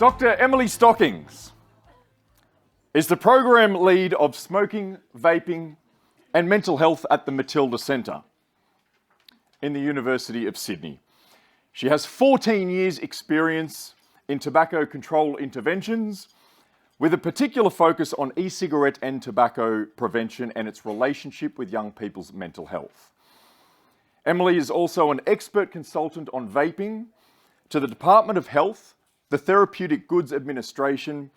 Dr Emily Stockings is the program lead of smoking, vaping and mental health at the Matilda Centre in the University of Sydney. She has 14 years experience in tobacco control interventions with a particular focus on e-cigarette and tobacco prevention and its relationship with young people's mental health. Emily is also an expert consultant on vaping to the Department of Health, the Therapeutic Goods Administration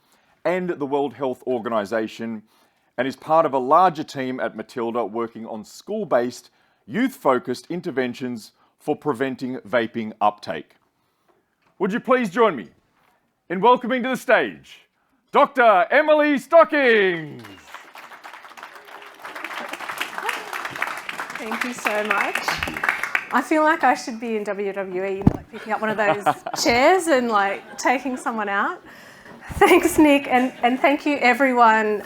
and the World Health Organization, and is part of a larger team at Matilda working on school-based, youth-focused interventions for preventing vaping uptake. Would you please join me in welcoming to the stage Dr. Emily Stockings. Thank you so much. I feel like I should be in WWE, you know, like picking up one of those chairs and like taking someone out. Thanks, Nick, and thank you everyone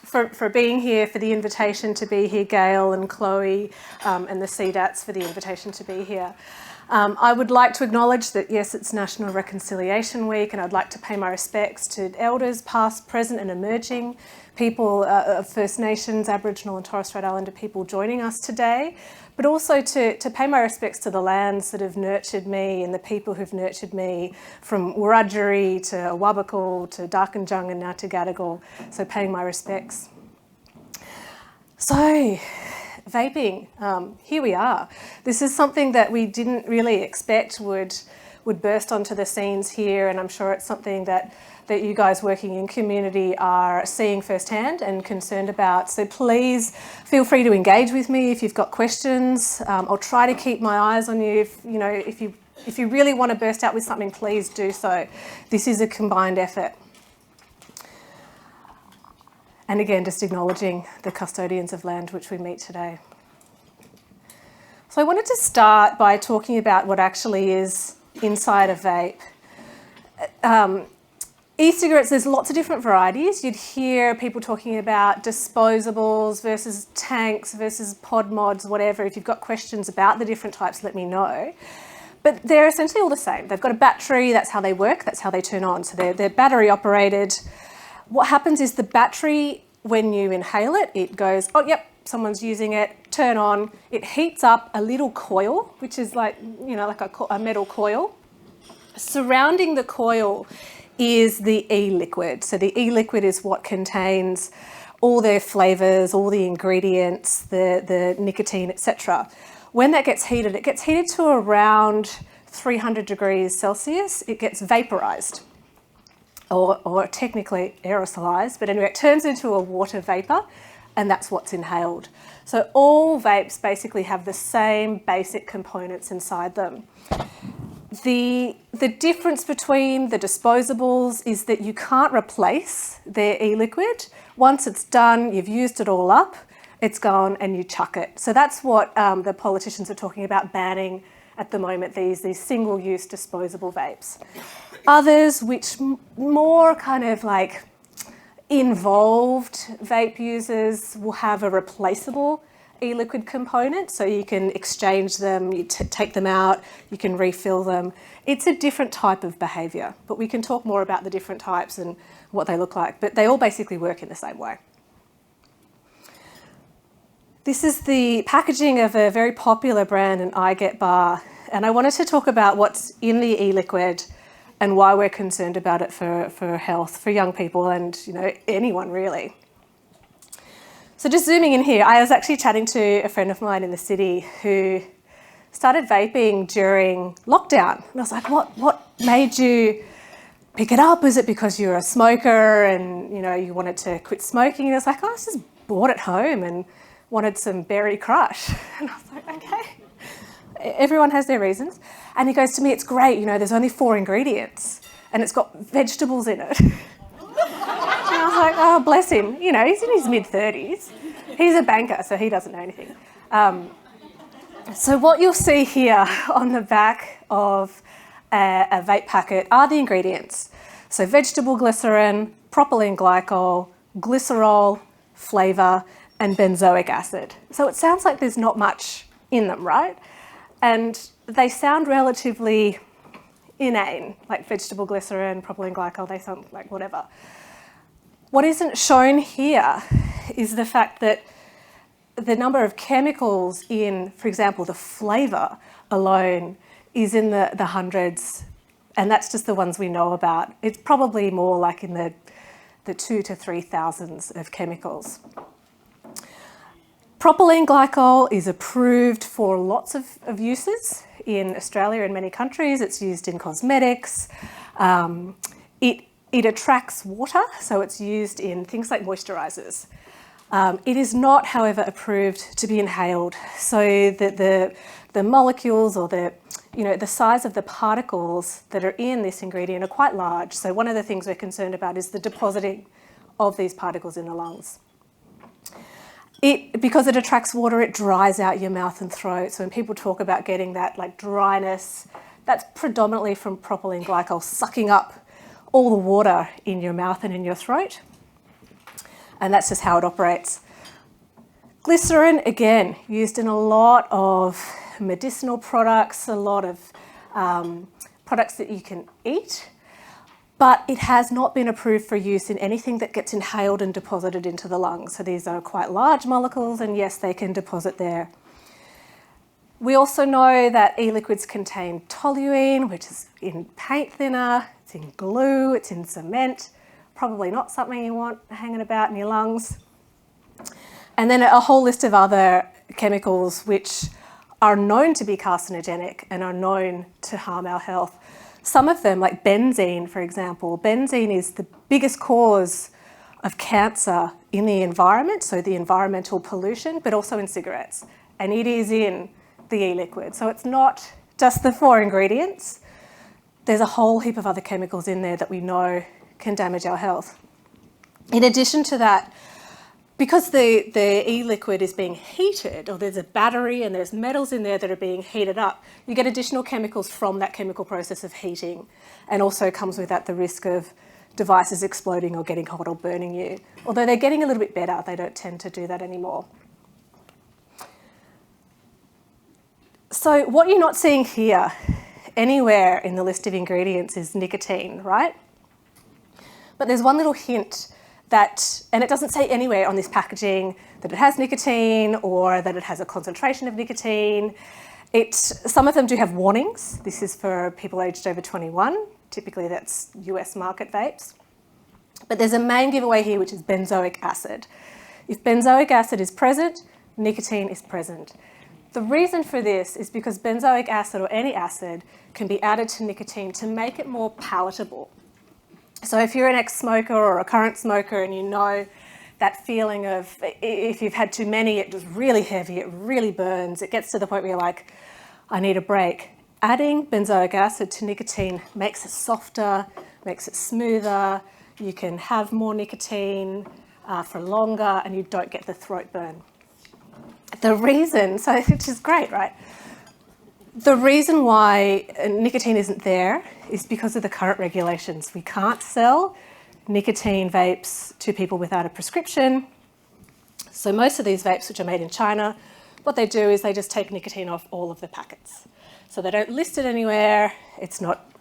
for being here, for the invitation to be here, Gail and Chloe and the CDATs for the invitation to be here. I would like to acknowledge that, yes, it's National Reconciliation Week, and I'd like to pay my respects to elders, past, present and emerging, people of First Nations, Aboriginal and Torres Strait Islander people joining us today, but also to pay my respects to the lands that have nurtured me and the people who've nurtured me, from Wiradjuri to Awabakal to Darkinjung and now to Gadigal, so paying my respects. So, vaping, here we are. This is something that we didn't really expect would burst onto the scenes here, and I'm sure it's something that you guys working in community are seeing firsthand and concerned about. So please feel free to engage with me if you've got questions. I'll try to keep my eyes on you. If you really want to burst out with something, please do so. This is a combined effort. And again, just acknowledging the custodians of land which we meet today. So I wanted to start by talking about what actually is inside a vape. E-cigarettes, there's lots of different varieties. You'd hear people talking about disposables versus tanks versus pod mods, whatever. If you've got questions about the different types, let me know. But they're essentially all the same. They've got a battery, that's how they work, that's how they turn on. So they're battery operated. What happens is the battery, when you inhale it, it goes, oh, yep, someone's using it, turn on. It heats up a little coil, which is like, like a metal coil. Surrounding the coil is the e-liquid. So the e-liquid is what contains all their flavours, all the ingredients, the nicotine, etc. When that gets heated, it gets heated to around 300 degrees Celsius. It gets vaporised. Or technically aerosolized, but anyway, it turns into a water vapour, and that's what's inhaled. So all vapes basically have the same basic components inside them. The difference between the disposables is that you can't replace their e-liquid. Once it's done, you've used it all up, it's gone, and you chuck it. So that's what the politicians are talking about banning at the moment, these single-use disposable vapes. Others, which more kind of like involved vape users, will have a replaceable e-liquid component, so you can exchange them, you take them out, you can refill them. It's a different type of behaviour, but we can talk more about the different types and what they look like, but they all basically work in the same way. This is the packaging of a very popular brand, an I Get bar, and I wanted to talk about what's in the e-liquid and why we're concerned about it for health, for young people and anyone really. So just zooming in here, I was actually chatting to a friend of mine in the city who started vaping during lockdown. And I was like, what made you pick it up? Is it because you're a smoker and you wanted to quit smoking? And I was like, I just bought it home and wanted some berry crush. And I was like, okay. Everyone has their reasons. And he goes to me, it's great, there's only 4 ingredients and it's got vegetables in it. And I was like, oh, bless him. He's in his mid-30s. He's a banker, so he doesn't know anything. So what you'll see here on the back of a vape packet are the ingredients. So vegetable glycerin, propylene glycol, glycerol, flavour, and benzoic acid. So it sounds like there's not much in them, right? And they sound relatively inane, like vegetable glycerin, propylene glycol, they sound like whatever. What isn't shown here is the fact that the number of chemicals in, for example, the flavour alone is in the hundreds, and that's just the ones we know about. It's probably more like in the 2,000 to 3,000 of chemicals. Propylene glycol is approved for lots of uses in Australia and many countries. It's used in cosmetics. It attracts water, so it's used in things like moisturisers. It is not, however, approved to be inhaled, so that the molecules or the size of the particles that are in this ingredient are quite large. So one of the things we're concerned about is the depositing of these particles in the lungs. Because it attracts water, it dries out your mouth and throat. So when people talk about getting that like dryness, that's predominantly from propylene glycol sucking up all the water in your mouth and in your throat. And that's just how it operates. Glycerin, again, used in a lot of medicinal products, a lot of products that you can eat, but it has not been approved for use in anything that gets inhaled and deposited into the lungs. So these are quite large molecules, and yes, they can deposit there. We also know that e-liquids contain toluene, which is in paint thinner, it's in glue, it's in cement. Probably not something you want hanging about in your lungs. And then a whole list of other chemicals which are known to be carcinogenic and are known to harm our health. Some of them, like benzene, for example. Benzene is the biggest cause of cancer in the environment, so the environmental pollution, but also in cigarettes. And it is in the e-liquid. So it's not just the 4 ingredients. There's a whole heap of other chemicals in there that we know can damage our health. In addition to that, because the e-liquid is being heated, or there's a battery and there's metals in there that are being heated up, you get additional chemicals from that chemical process of heating, and also comes with that the risk of devices exploding or getting hot or burning you. Although they're getting a little bit better, they don't tend to do that anymore. So what you're not seeing here anywhere in the list of ingredients is nicotine, right? But there's one little hint that, and it doesn't say anywhere on this packaging that it has nicotine or that it has a concentration of nicotine. Some of them do have warnings. This is for people aged over 21. Typically that's US market vapes. But there's a main giveaway here, which is benzoic acid. If benzoic acid is present, nicotine is present. The reason for this is because benzoic acid, or any acid, can be added to nicotine to make it more palatable. So if you're an ex-smoker or a current smoker and you know that feeling of if you've had too many, it was really heavy, it really burns, it gets to the point where you're like, I need a break. Adding benzoic acid to nicotine makes it softer, makes it smoother, you can have more nicotine for longer, and you don't get the throat burn. The reason, so which is great, right? The reason why nicotine isn't there is because of the current regulations. We can't sell nicotine vapes to people without a prescription. So most of these vapes, which are made in China, what they do is they just take nicotine off all of the packets. So they don't list it anywhere, it's not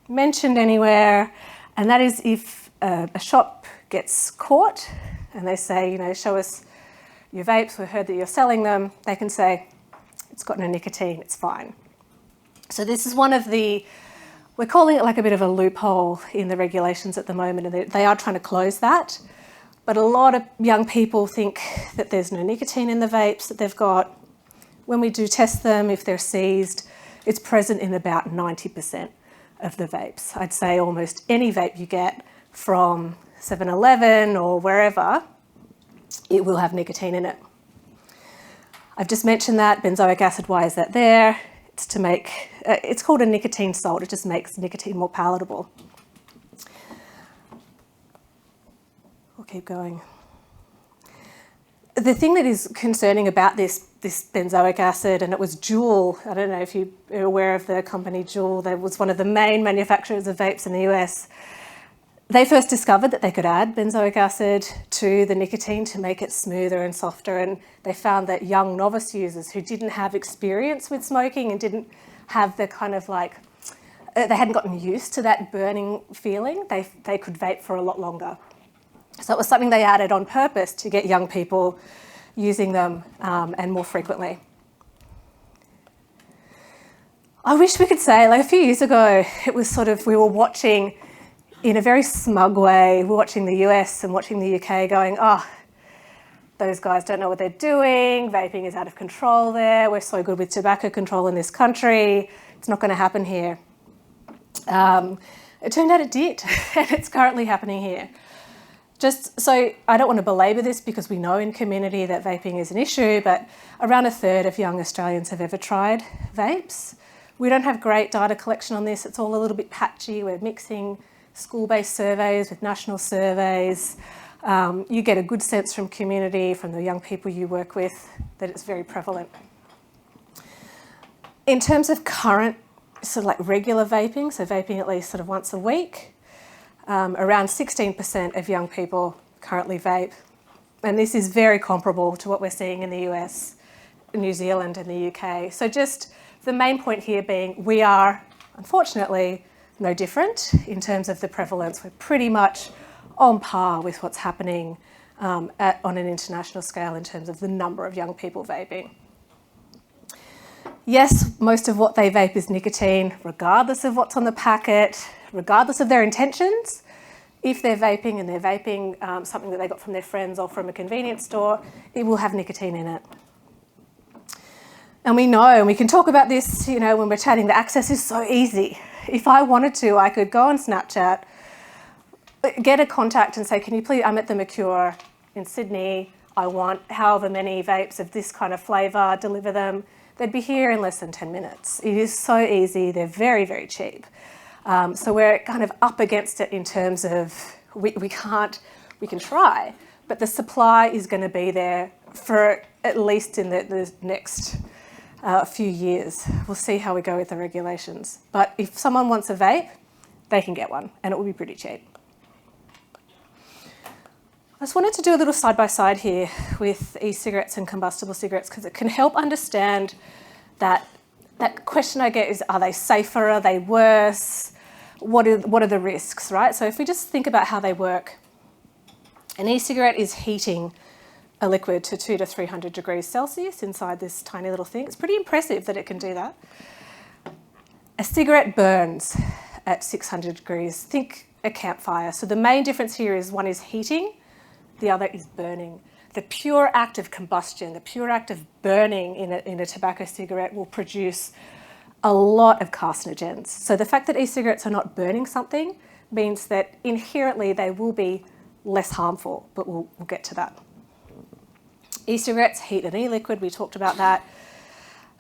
mentioned anywhere, and that is if a shop gets caught and they say, show us your vapes, we've heard that you're selling them, they can say, it's got no nicotine, it's fine. So this is one of we're calling it like a bit of a loophole in the regulations at the moment, and they are trying to close that. But a lot of young people think that there's no nicotine in the vapes that they've got. When we do test them, if they're seized, it's present in about 90% of the vapes. I'd say almost any vape you get from 7-Eleven or wherever, it will have nicotine in it. I've just mentioned that, benzoic acid, why is that there? It's to make, it's called a nicotine salt, it just makes nicotine more palatable. We'll keep going. The thing that is concerning about this benzoic acid, and it was Juul, I don't know if you're aware of the company Juul, that was one of the main manufacturers of vapes in the US. They first discovered that they could add benzoic acid to the nicotine to make it smoother and softer, and they found that young novice users who didn't have experience with smoking and didn't have the kind of like they hadn't gotten used to that burning feeling, they could vape for a lot longer. So it was something they added on purpose to get young people using them and more frequently. I wish we could say, like a few years ago, it was sort of, we were watching in a very smug way, we're watching the US and watching the UK going, oh, those guys don't know what they're doing, vaping is out of control there, we're so good with tobacco control in this country, it's not going to happen here. It turned out it did, and it's currently happening here. Just so, I don't want to belabor this because we know in community that vaping is an issue, but around a third of young Australians have ever tried vapes. We don't have great data collection on this, it's all a little bit patchy, we're mixing school-based surveys with national surveys. You get a good sense from community, from the young people you work with, that it's very prevalent. In terms of current sort of like regular vaping, so vaping at least sort of once a week, around 16% of young people currently vape. And this is very comparable to what we're seeing in the US, New Zealand and the UK. So just the main point here being we are, unfortunately, no different in terms of the prevalence. We're pretty much on par with what's happening on an international scale in terms of the number of young people vaping. Yes, most of what they vape is nicotine, regardless of what's on the packet, regardless of their intentions. If they're vaping and they're vaping something that they got from their friends or from a convenience store, it will have nicotine in it. And we know, and we can talk about this, you know, when we're chatting, the access is so easy. If I wanted to, I could go on Snapchat, get a contact and say, can you please, I'm at the Mercure in Sydney, I want however many vapes of this kind of flavour, deliver them. They'd be here in less than 10 minutes. It is so easy, they're very, very cheap. So we're kind of up against it in terms of, we can try, but the supply is going to be there for at least in the next few years. We'll see how we go with the regulations. But if someone wants a vape, they can get one, and it will be pretty cheap. I just wanted to do a little side-by-side here with e-cigarettes and combustible cigarettes because it can help understand that question I get is, are they safer, are they worse? What are the risks, right? So if we just think about how they work, an e-cigarette is heating a liquid to 200 to 300 degrees Celsius inside this tiny little thing. It's pretty impressive that it can do that. A cigarette burns at 600 degrees. Think a campfire. So the main difference here is one is heating, the other is burning. The pure act of combustion, the pure act of burning in a tobacco cigarette will produce a lot of carcinogens. So the fact that e-cigarettes are not burning something means that inherently they will be less harmful, but we'll get to that. E-cigarettes heat an e-liquid, we talked about that.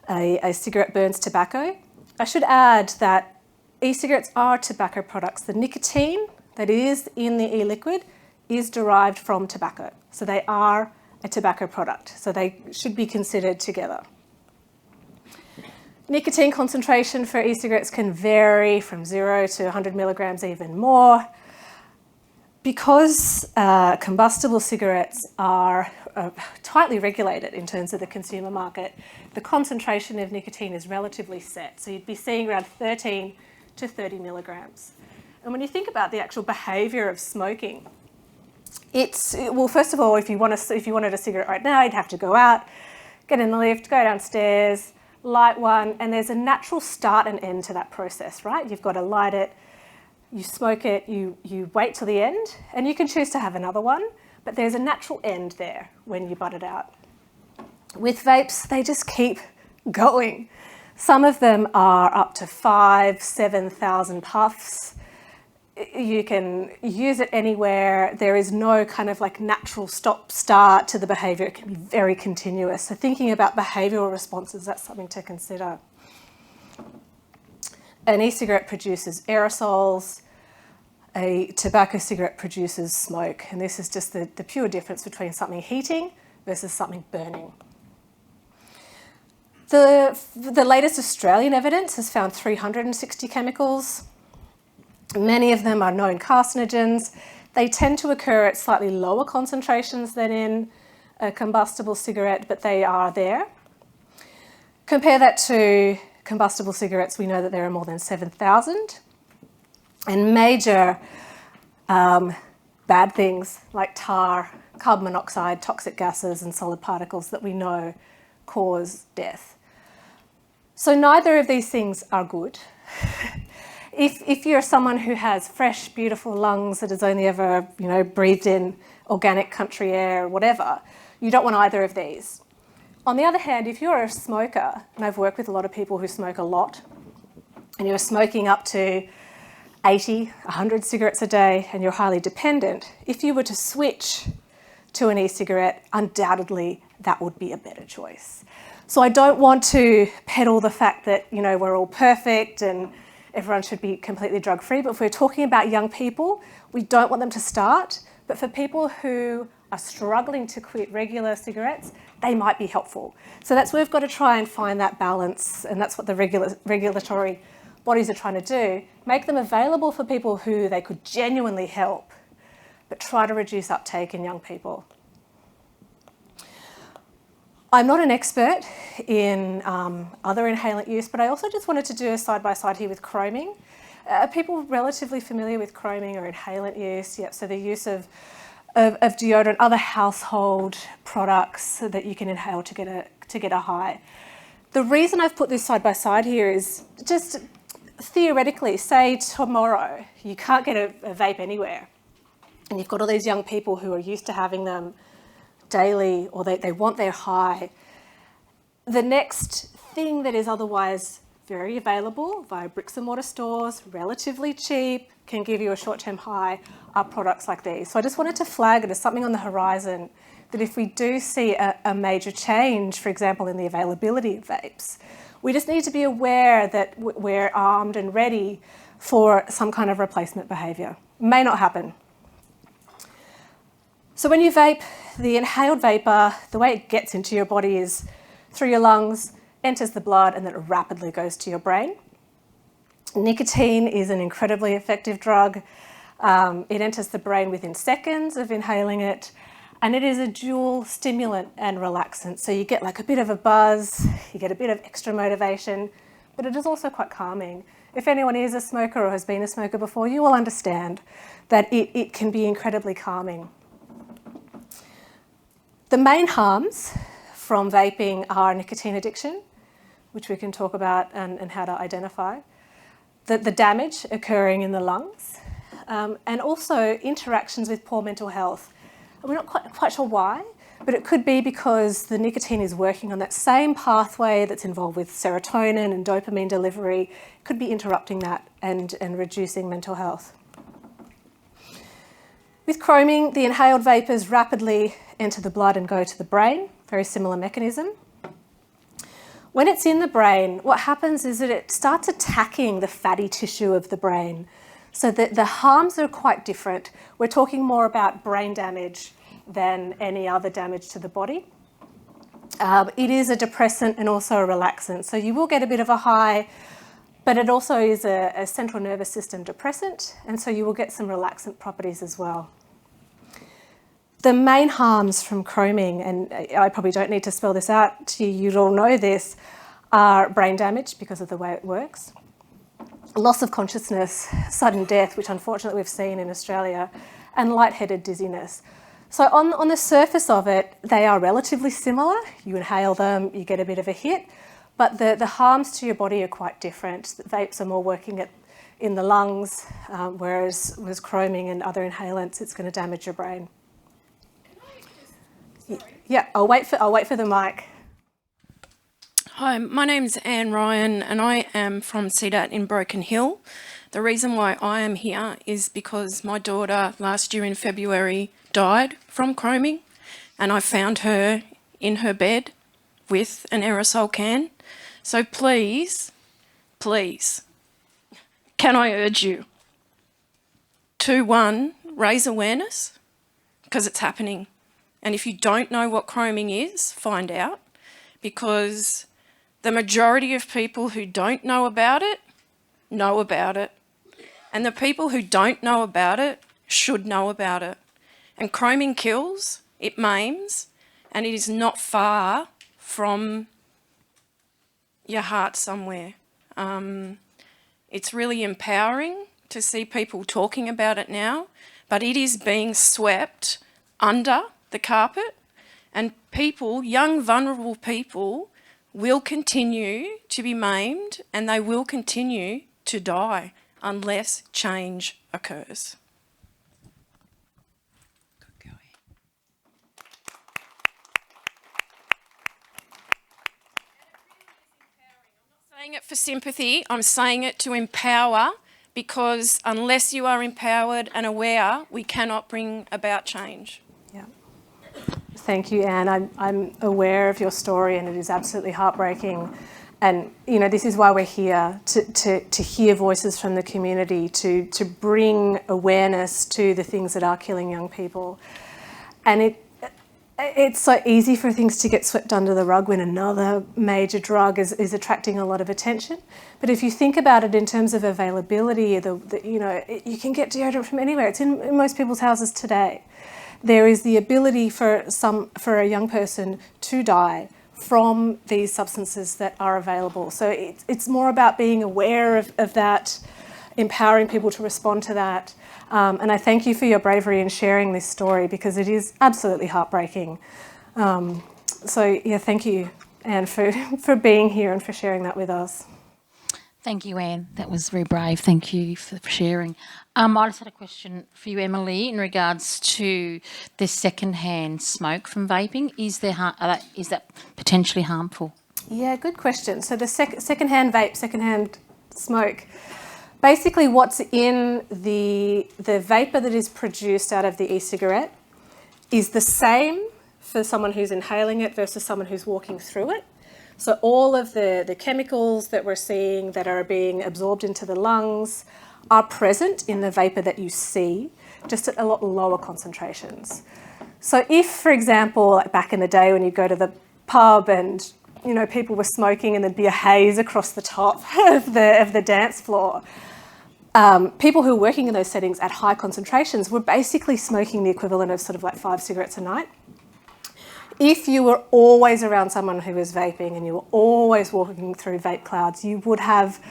A cigarette burns tobacco. I should add that e-cigarettes are tobacco products. The nicotine that is in the e-liquid is derived from tobacco. So they are a tobacco product. So they should be considered together. Nicotine concentration for e-cigarettes can vary from 0 to 100 milligrams, even more. Because combustible cigarettes are tightly regulated in terms of the consumer market, the concentration of nicotine is relatively set. So you'd be seeing around 13 to 30 milligrams. And when you think about the actual behaviour of smoking, well, first of all, if you wanted a cigarette right now, you'd have to go out, get in the lift, go downstairs, light one, and there's a natural start and end to that process, right? You've got to light it, you smoke it, you wait till the end, and you can choose to have another one, but there's a natural end there when you butt it out. With vapes, they just keep going. Some of them are up to 5,000 to 7,000 puffs. You can use it anywhere. There is no kind of like natural stop-start to the behaviour. It can be very continuous. So thinking about behavioural responses, that's something to consider. An e-cigarette produces aerosols. A tobacco cigarette produces smoke. And this is just the pure difference between something heating versus something burning. The latest Australian evidence has found 360 chemicals. Many of them are known carcinogens. They tend to occur at slightly lower concentrations than in a combustible cigarette, but they are there. Compare that to combustible cigarettes, we know that there are more than 7,000. And major bad things like tar, carbon monoxide, toxic gases and solid particles that we know cause death. So neither of these things are good. If you're someone who has fresh, beautiful lungs that has only ever, breathed in organic country air or whatever, you don't want either of these. On the other hand, if you're a smoker, and I've worked with a lot of people who smoke a lot, and you're smoking up to 80, 100 cigarettes a day, and you're highly dependent, if you were to switch to an e-cigarette, undoubtedly that would be a better choice. So I don't want to peddle the fact that, we're all perfect and everyone should be completely drug-free, but if we're talking about young people, we don't want them to start. But for people who are struggling to quit regular cigarettes, they might be helpful. So that's where we've got to try and find that balance, and that's what the regulatory bodies are trying to do. Make them available for people who they could genuinely help, but try to reduce uptake in young people. I'm not an expert in other inhalant use, but I also just wanted to do a side-by-side here with chroming. Are people relatively familiar with chroming or inhalant use? Yep, so the use of deodorant, other household products that you can inhale to get a high. The reason I've put this side-by-side here is just theoretically, say tomorrow you can't get a vape anywhere, and you've got all these young people who are used to having them daily, or they want their high. The next thing that is otherwise very available via bricks and mortar stores, relatively cheap, can give you a short-term high, are products like these. So I just wanted to flag it as something on the horizon that if we do see a major change, for example, in the availability of vapes, we just need to be aware that we're armed and ready for some kind of replacement behaviour. May not happen. So when you vape, the inhaled vapour, the way it gets into your body is through your lungs, enters the blood, and then it rapidly goes to your brain. Nicotine is an incredibly effective drug. It enters the brain within seconds of inhaling it, and it is a dual stimulant and relaxant. So you get like a bit of a buzz, you get a bit of extra motivation, but it is also quite calming. If anyone is a smoker or has been a smoker before, you will understand that it can be incredibly calming. The main harms from vaping are nicotine addiction, which we can talk about and how to identify, the damage occurring in the lungs, and also interactions with poor mental health. We're not quite sure why, but it could be because the nicotine is working on that same pathway that's involved with serotonin and dopamine delivery. It could be interrupting that and reducing mental health. With chroming, the inhaled vapours rapidly enter the blood and go to the brain, very similar mechanism. When it's in the brain, what happens is that it starts attacking the fatty tissue of the brain. So the harms are quite different. We're talking more about brain damage than any other damage to the body. It is a depressant and also a relaxant. So you will get a bit of a high, but it also is a central nervous system depressant, and so you will get some relaxant properties as well. The main harms from chroming, and I probably don't need to spell this out to you, you'd all know this, are brain damage because of the way it works, loss of consciousness, sudden death, which unfortunately we've seen in Australia, and lightheaded dizziness. So on the surface of it, they are relatively similar. You inhale them, you get a bit of a hit, but the harms to your body are quite different. The vapes are more working in the lungs, whereas with chroming and other inhalants, it's going to damage your brain. Yeah, I'll wait for the mic. Hi, my name's Anne Ryan and I am from CDAT in Broken Hill. The reason why I am here is because my daughter last year in February died from chroming, and I found her in her bed with an aerosol can. So please, can I urge you to, one, raise awareness, because it's happening. And if you don't know what chroming is, find out, because the majority of people who don't know about it, know about it. And the people who don't know about it should know about it. And chroming kills, it maims, and it is not far from your heart somewhere. It's really empowering to see people talking about it now, but it is being swept under the carpet, and people, young vulnerable people, will continue to be maimed and they will continue to die unless change occurs. Saying it for sympathy, I'm saying it to empower, because unless you are empowered and aware, we cannot bring about change. Yeah. Thank you, Anne. I'm aware of your story, and it is absolutely heartbreaking. And, you know, this is why we're here, to hear voices from the community, to bring awareness to the things that are killing young people. And it's so easy for things to get swept under the rug when another major drug is attracting a lot of attention. But if you think about it in terms of availability, you know, you can get deodorant from anywhere. It's in most people's houses today. There is the ability for a young person to die from these substances that are available. So it's more about being aware of that, empowering people to respond to that. And I thank you for your bravery in sharing this story, because it is absolutely heartbreaking. So yeah, thank you, Anne, for being here and for sharing that with us. Thank you, Anne. That was very brave. Thank you for sharing. I just had a question for you, Emily, in regards to the second-hand smoke from vaping. Is that potentially harmful? Yeah, good question. So the second-hand vape, second-hand smoke, basically what's in the vapour that is produced out of the e-cigarette is the same for someone who's inhaling it versus someone who's walking through it. So all of the chemicals that we're seeing that are being absorbed into the lungs are present in the vapour that you see, just at a lot lower concentrations. So if, for example, back in the day when you go to the pub and, you know, people were smoking and there'd be a haze across the top of the dance floor, people who were working in those settings at high concentrations were basically smoking the equivalent of sort of like 5 cigarettes a night. If you were always around someone who was vaping and you were always walking through vape clouds, you would have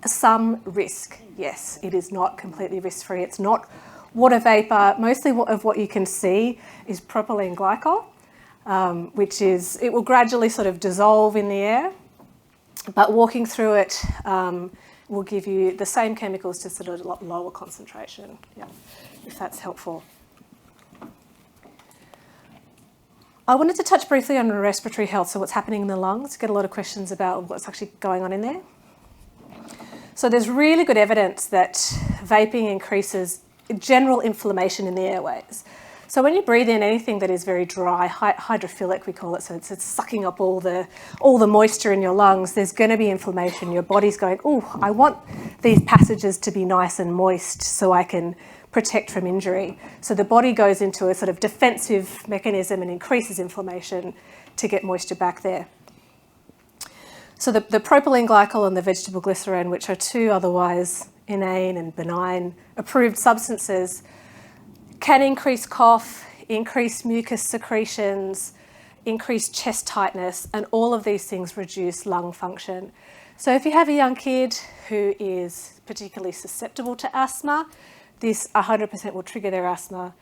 some risk. Yes, it is not completely risk-free. It's not water vapour. Mostly of what you can see is propylene glycol, which it will gradually sort of dissolve in the air, but walking through it will give you the same chemicals, just at a lot lower concentration, yeah, if that's helpful. I wanted to touch briefly on respiratory health, so what's happening in the lungs. Get a lot of questions about what's actually going on in there. So there's really good evidence that vaping increases general inflammation in the airways. So when you breathe in anything that is very dry, hydrophilic we call it, so it's sucking up all the moisture in your lungs, there's going to be inflammation. Your body's going, oh, I want these passages to be nice and moist so I can protect from injury. So the body goes into a sort of defensive mechanism and increases inflammation to get moisture back there. So the propylene glycol and the vegetable glycerin, which are two otherwise inane and benign approved substances, can increase cough, increase mucus secretions, increase chest tightness, and all of these things reduce lung function. So if you have a young kid who is particularly susceptible to asthma, this 100% will trigger their asthma,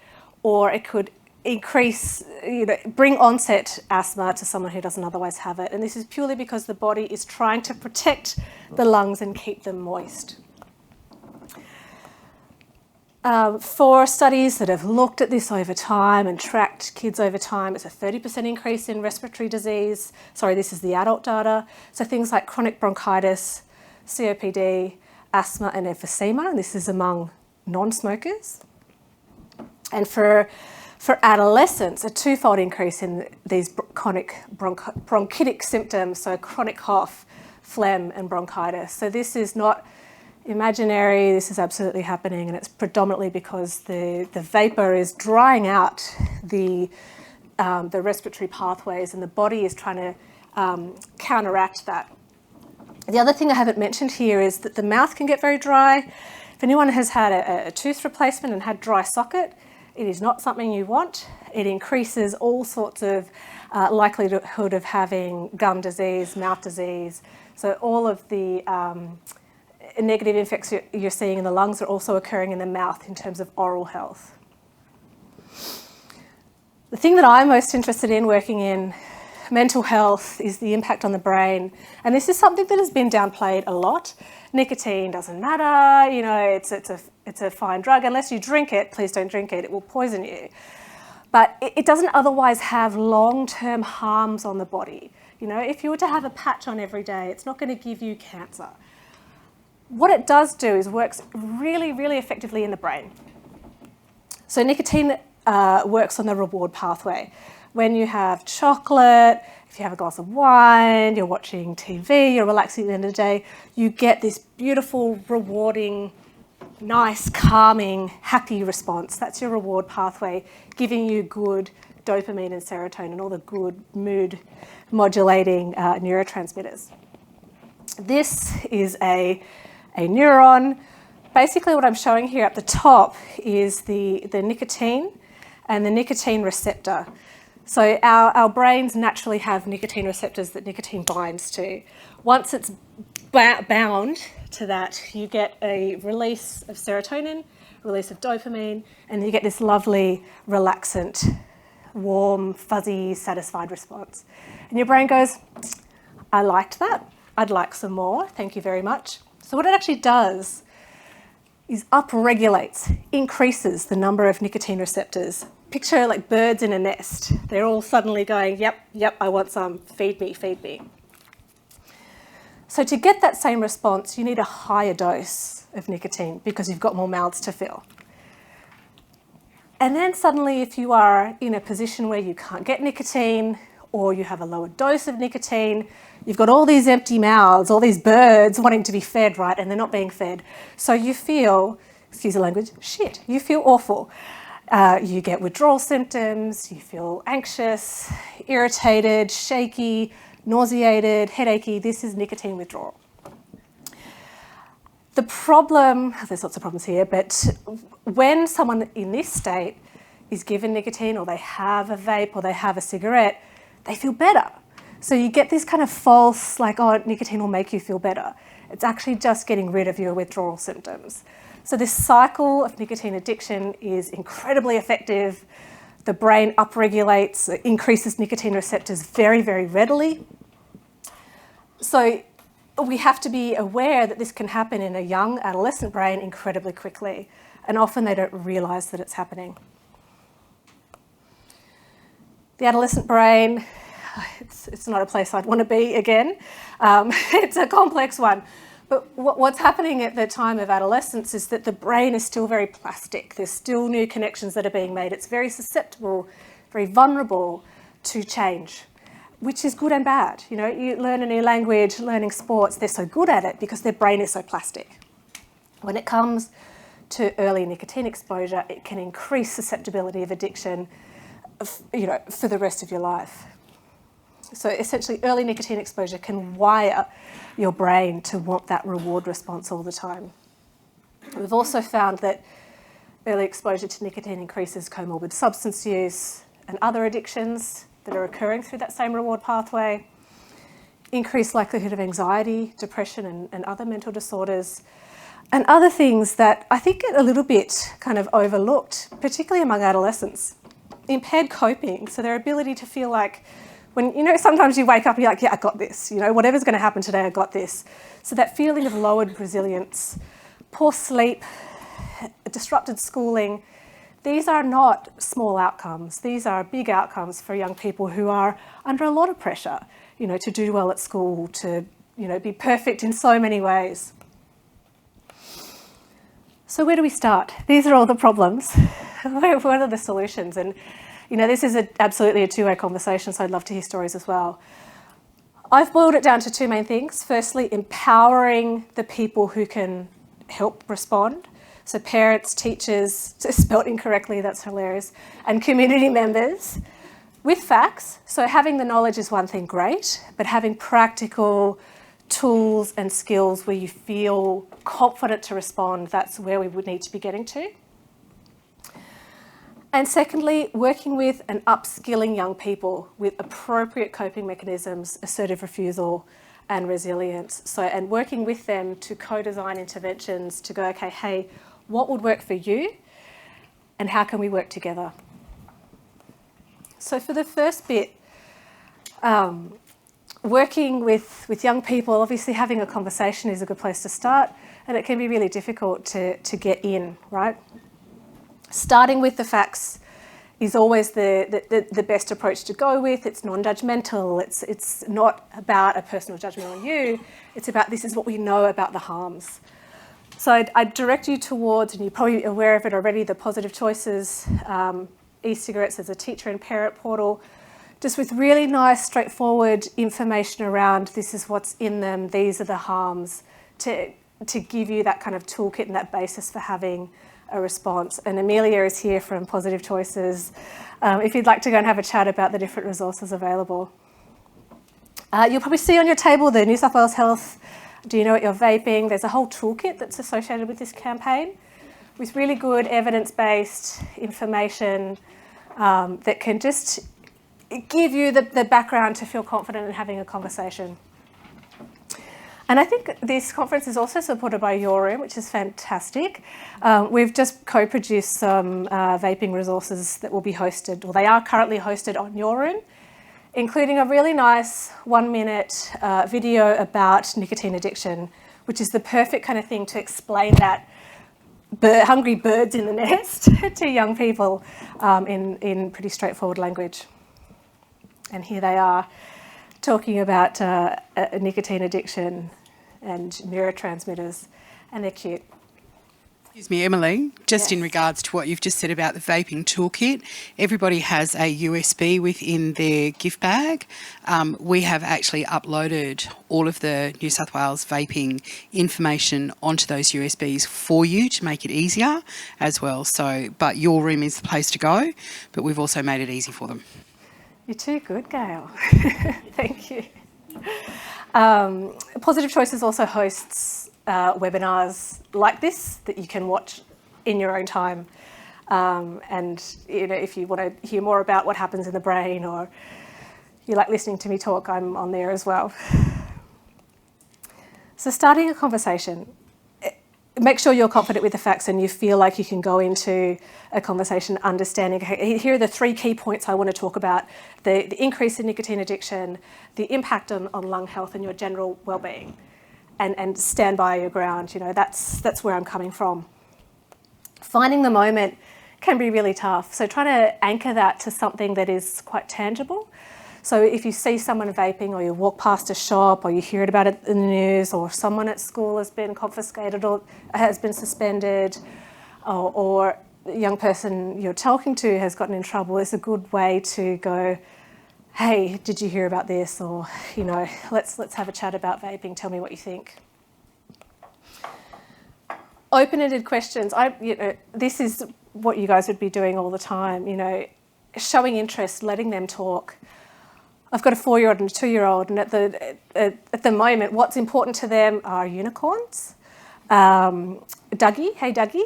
or it could increase, bring onset asthma to someone who doesn't otherwise have it. And this is purely because the body is trying to protect the lungs and keep them moist. For studies that have looked at this over time and tracked kids over time, it's a 30% increase in respiratory disease. Sorry, this is the adult data. So things like chronic bronchitis, COPD, asthma and emphysema. This is among non-smokers. And for adolescents, a twofold increase in these chronic bronchitic symptoms, so chronic cough, phlegm and bronchitis. So this is not imaginary, this is absolutely happening, and it's predominantly because the vapour is drying out the respiratory pathways, and the body is trying to counteract that. The other thing I haven't mentioned here is that the mouth can get very dry. If anyone has had a tooth replacement and had dry socket, it is not something you want. It increases all sorts of likelihood of having gum disease, mouth disease. So all of the negative effects you're seeing in the lungs are also occurring in the mouth in terms of oral health. The thing that I'm most interested in working in mental health is the impact on the brain. And this is something that has been downplayed a lot. Nicotine doesn't matter, you know, it's a fine drug. Unless you drink it, please don't drink it, it will poison you. But it doesn't otherwise have long-term harms on the body. You know, if you were to have a patch on every day, it's not going to give you cancer. What it does do is works really, really effectively in the brain. So nicotine works on the reward pathway. When you have chocolate, if you have a glass of wine, you're watching TV, you're relaxing at the end of the day, you get this beautiful, rewarding, nice, calming, happy response. That's your reward pathway, giving you good dopamine and serotonin, all the good mood modulating neurotransmitters. This is a neuron. Basically what I'm showing here at the top is the nicotine and the nicotine receptor. So our brains naturally have nicotine receptors that nicotine binds to. Once it's bound to that, you get a release of serotonin, release of dopamine, and you get this lovely, relaxant, warm, fuzzy, satisfied response. And your brain goes, I liked that. I'd like some more. Thank you very much. So what it actually does is upregulates, increases the number of nicotine receptors. Picture like birds in a nest. They're all suddenly going, yep, I want some, feed me, feed me. So to get that same response, you need a higher dose of nicotine because you've got more mouths to fill. And then suddenly if you are in a position where you can't get nicotine or you have a lower dose of nicotine, you've got all these empty mouths, all these birds wanting to be fed, right, and they're not being fed. So you feel, excuse the language, shit. You feel awful. You get withdrawal symptoms, you feel anxious, irritated, shaky, nauseated, headachy. This is nicotine withdrawal. The problem, there's lots of problems here, but when someone in this state is given nicotine or they have a vape or they have a cigarette, they feel better. So you get this kind of false, like, oh, nicotine will make you feel better. It's actually just getting rid of your withdrawal symptoms. So this cycle of nicotine addiction is incredibly effective. The brain upregulates, increases nicotine receptors very, very readily. So we have to be aware that this can happen in a young adolescent brain incredibly quickly, and often they don't realise that it's happening. The adolescent brain, it's not a place I'd want to be again. It's a complex one. But what's happening at the time of adolescence is that the brain is still very plastic. There's still new connections that are being made. It's very susceptible, very vulnerable to change, which is good and bad. You know, you learn a new language, learning sports, they're so good at it because their brain is so plastic. When it comes to early nicotine exposure, it can increase susceptibility of addiction, you know, for the rest of your life. So essentially, early nicotine exposure can wire your brain to want that reward response all the time. We've also found that early exposure to nicotine increases comorbid substance use and other addictions that are occurring through that same reward pathway, increased likelihood of anxiety, depression, and other mental disorders, and other things that I think get a little bit kind of overlooked, particularly among adolescents. Impaired coping, so their ability to feel like, when, you know, sometimes you wake up and you're like, yeah, I got this, you know, whatever's going to happen today, I got this. So that feeling of lowered resilience, poor sleep, disrupted schooling, these are not small outcomes. These are big outcomes for young people who are under a lot of pressure, you know, to do well at school, to, you know, be perfect in so many ways. So where do we start? These are all the problems. What are the solutions? And, you know, this is absolutely a two-way conversation, so I'd love to hear stories as well. I've boiled it down to two main things. Firstly, empowering the people who can help respond. So parents, teachers, spelt incorrectly, that's hilarious, and community members with facts. So having the knowledge is one thing, great, but having practical tools and skills where you feel confident to respond, that's where we would need to be getting to. And secondly, working with and upskilling young people with appropriate coping mechanisms, assertive refusal and resilience. So, and working with them to co-design interventions to go, okay, hey, what would work for you and how can we work together? So for the first bit, working with young people, obviously having a conversation is a good place to start, and it can be really difficult to get in, right? Starting with the facts is always the best approach to go with. It's non-judgmental. It's not about a personal judgment on you. It's about this is what we know about the harms. So I'd direct you towards, and you're probably aware of it already, the Positive Choices e-cigarettes as a teacher and parent portal, just with really nice, straightforward information around this is what's in them, these are the harms, to give you that kind of toolkit and that basis for having a response. And Amelia is here from Positive Choices if you'd like to go and have a chat about the different resources available. You'll probably see on your table the New South Wales Health Do You Know What You're Vaping? There's a whole toolkit that's associated with this campaign with really good evidence-based information that can just give you the background to feel confident in having a conversation. And I think this conference is also supported by Your Room, which is fantastic. We've just co-produced some vaping resources that will be hosted, or they are currently hosted on Your Room, including a really nice 1-minute video about nicotine addiction, which is the perfect kind of thing to explain that hungry birds in the nest to young people in pretty straightforward language. And here they are talking about nicotine addiction and neurotransmitters, and they're cute. Excuse me, Emily, just in Yes. regards to what you've just said about the vaping toolkit, everybody has a USB within their gift bag. We have actually uploaded all of the New South Wales vaping information onto those USBs for you to make it easier as well. So, but Your Room is the place to go, but we've also made it easy for them. You're too good, Gail. Thank you. Positive Choices also hosts webinars like this that you can watch in your own time. And if you want to hear more about what happens in the brain, or you like listening to me talk, I'm on there as well. So starting a conversation, make sure you're confident with the facts and you feel like you can go into a conversation understanding, okay, here are the 3 key points I want to talk about: the increase in nicotine addiction, the impact on lung health and your general well-being, and stand by your ground. That's where I'm coming from. Finding the moment can be really tough. So trying to anchor that to something that is quite tangible. So if you see someone vaping, or you walk past a shop, or you hear about it in the news, or someone at school has been confiscated or has been suspended, or a young person you're talking to has gotten in trouble, it's a good way to go, hey, did you hear about this? Or, let's have a chat about vaping. Tell me what you think. Open-ended questions. This is what you guys would be doing all the time, showing interest, letting them talk. I've got a 4-year-old and a 2-year-old, and at the moment, what's important to them are unicorns, Dougie, hey Dougie,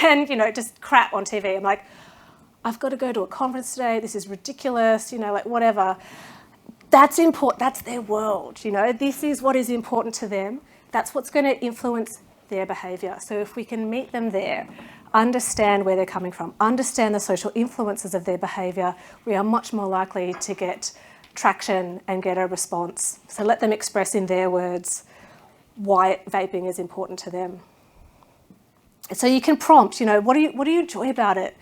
and just crap on TV. I'm like, I've got to go to a conference today. This is ridiculous. Whatever. That's important. That's their world. This is what is important to them. That's what's going to influence their behaviour. So if we can meet them there, understand where they're coming from, understand the social influences of their behaviour, we are much more likely to get traction and get a response. So let them express in their words why vaping is important to them. So you can prompt, what do you enjoy about it?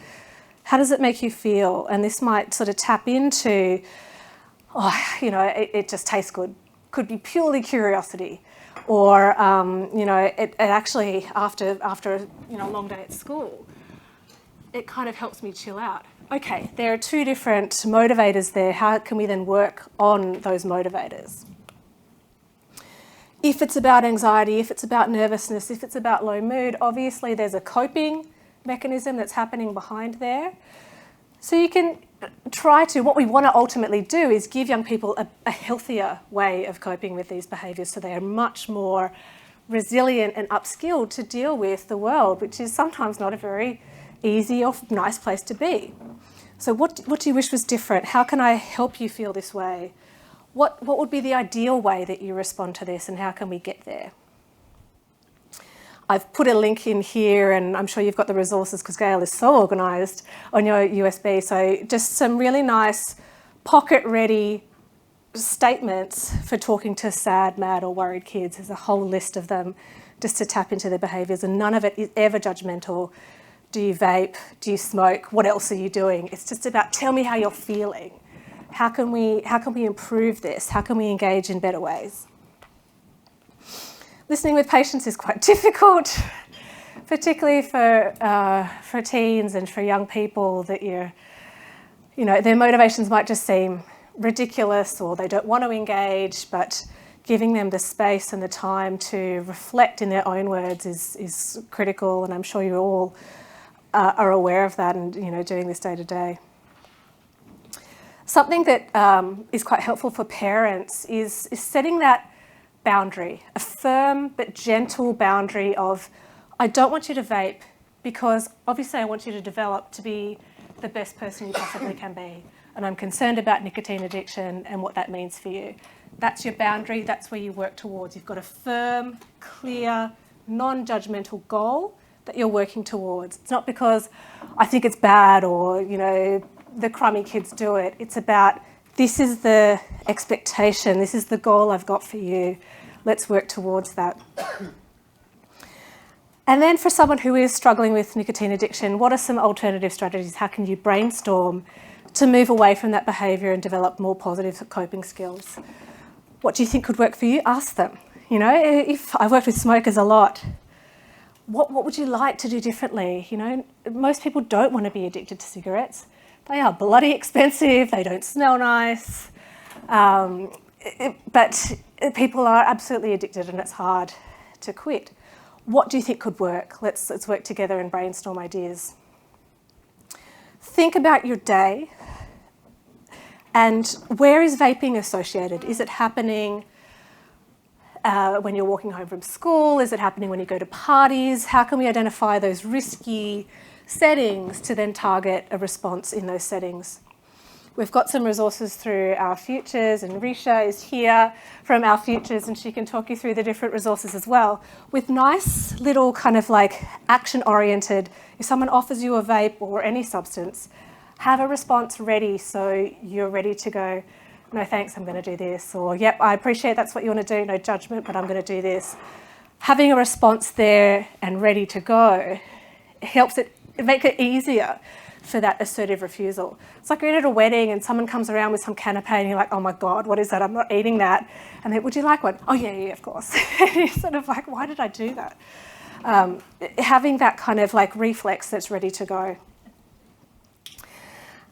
How does it make you feel? And this might sort of tap into, it just tastes good. Could be purely curiosity, or it actually after a long day at school, it kind of helps me chill out. Okay, there are 2 different motivators there. How can we then work on those motivators? If it's about anxiety, if it's about nervousness, if it's about low mood, obviously there's a coping mechanism that's happening behind there. So you can try to, what we want to ultimately do is give young people a healthier way of coping with these behaviours, so they are much more resilient and upskilled to deal with the world, which is sometimes not a very easy or nice place to be. So what do you wish was different? How can I help you feel this way? What would be the ideal way that you respond to this, and how can we get there? I've put a link in here, and I'm sure you've got the resources because Gail is so organised on your USB. So just some really nice pocket-ready statements for talking to sad, mad or worried kids. There's a whole list of them just to tap into their behaviours, and none of it is ever judgmental. Do you vape? Do you smoke? What else are you doing? It's just about, tell me how you're feeling. How can we improve this? How can we engage in better ways? Listening with patients is quite difficult, particularly for teens and for young people that their motivations might just seem ridiculous or they don't want to engage, but giving them the space and the time to reflect in their own words is critical, and I'm sure you all are aware of that and doing this day to day. Something that is quite helpful for parents is setting that boundary, a firm but gentle boundary of, I don't want you to vape because obviously I want you to develop to be the best person you possibly can be, and I'm concerned about nicotine addiction and what that means for you. That's your boundary, that's where you work towards. You've got a firm, clear, non-judgmental goal that you're working towards. It's not because I think it's bad or, the crummy kids do it. It's about, this is the expectation, this is the goal I've got for you. Let's work towards that. And then for someone who is struggling with nicotine addiction, what are some alternative strategies? How can you brainstorm to move away from that behaviour and develop more positive coping skills? What do you think could work for you? Ask them. If I've worked with smokers a lot, what would you like to do differently? Most people don't want to be addicted to cigarettes. They are bloody expensive, they don't smell nice, but people are absolutely addicted and it's hard to quit. What do you think could work? Let's work together and brainstorm ideas. Think about your day and where is vaping associated? Is it happening when you're walking home from school? Is it happening when you go to parties? How can we identify those risky settings to then target a response in those settings? We've got some resources through Our Futures, and Risha is here from Our Futures and she can talk you through the different resources as well, with nice little kind of like action-oriented, if someone offers you a vape or any substance, have a response ready so you're ready to go, no thanks, I'm going to do this, or yep, I appreciate that's what you want to do, no judgment, but I'm going to do this. Having a response there and ready to go helps it make it easier for that assertive refusal. It's like you're at a wedding and someone comes around with some canapé and you're like, oh my God, what is that? I'm not eating that. And they, would you like one? Oh yeah, of course. You're sort of like, why did I do that? Having that kind of like reflex that's ready to go.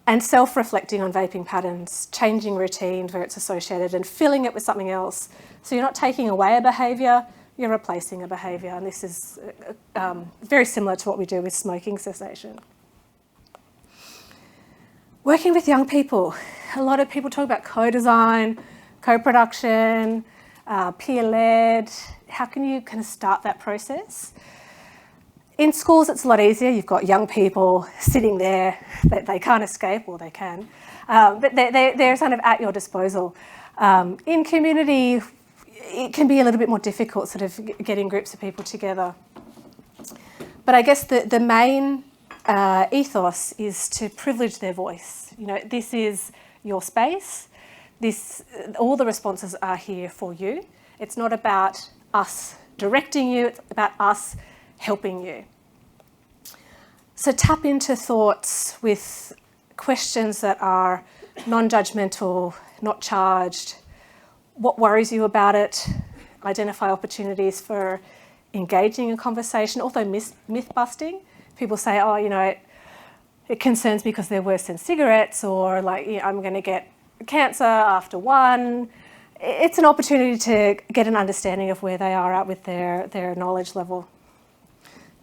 And self-reflecting on vaping patterns, changing routines where it's associated and filling it with something else. So you're not taking away a behaviour, you're replacing a behaviour. And this is very similar to what we do with smoking cessation. Working with young people. A lot of people talk about co-design, co-production, peer-led. How can you kind of start that process? In schools, it's a lot easier. You've got young people sitting there. They can't escape, or they can. But they're kind of at your disposal. In community, it can be a little bit more difficult, sort of getting groups of people together. But I guess the main ethos is to privilege their voice. This is your space. All the responses are here for you. It's not about us directing you, it's about us helping you. So tap into thoughts with questions that are non-judgmental, not charged. What worries you about it? Identify opportunities for engaging in conversation, although myth-busting. People say, oh, it concerns me because they're worse than cigarettes, or like, I'm going to get cancer after one. It's an opportunity to get an understanding of where they are at with their knowledge level.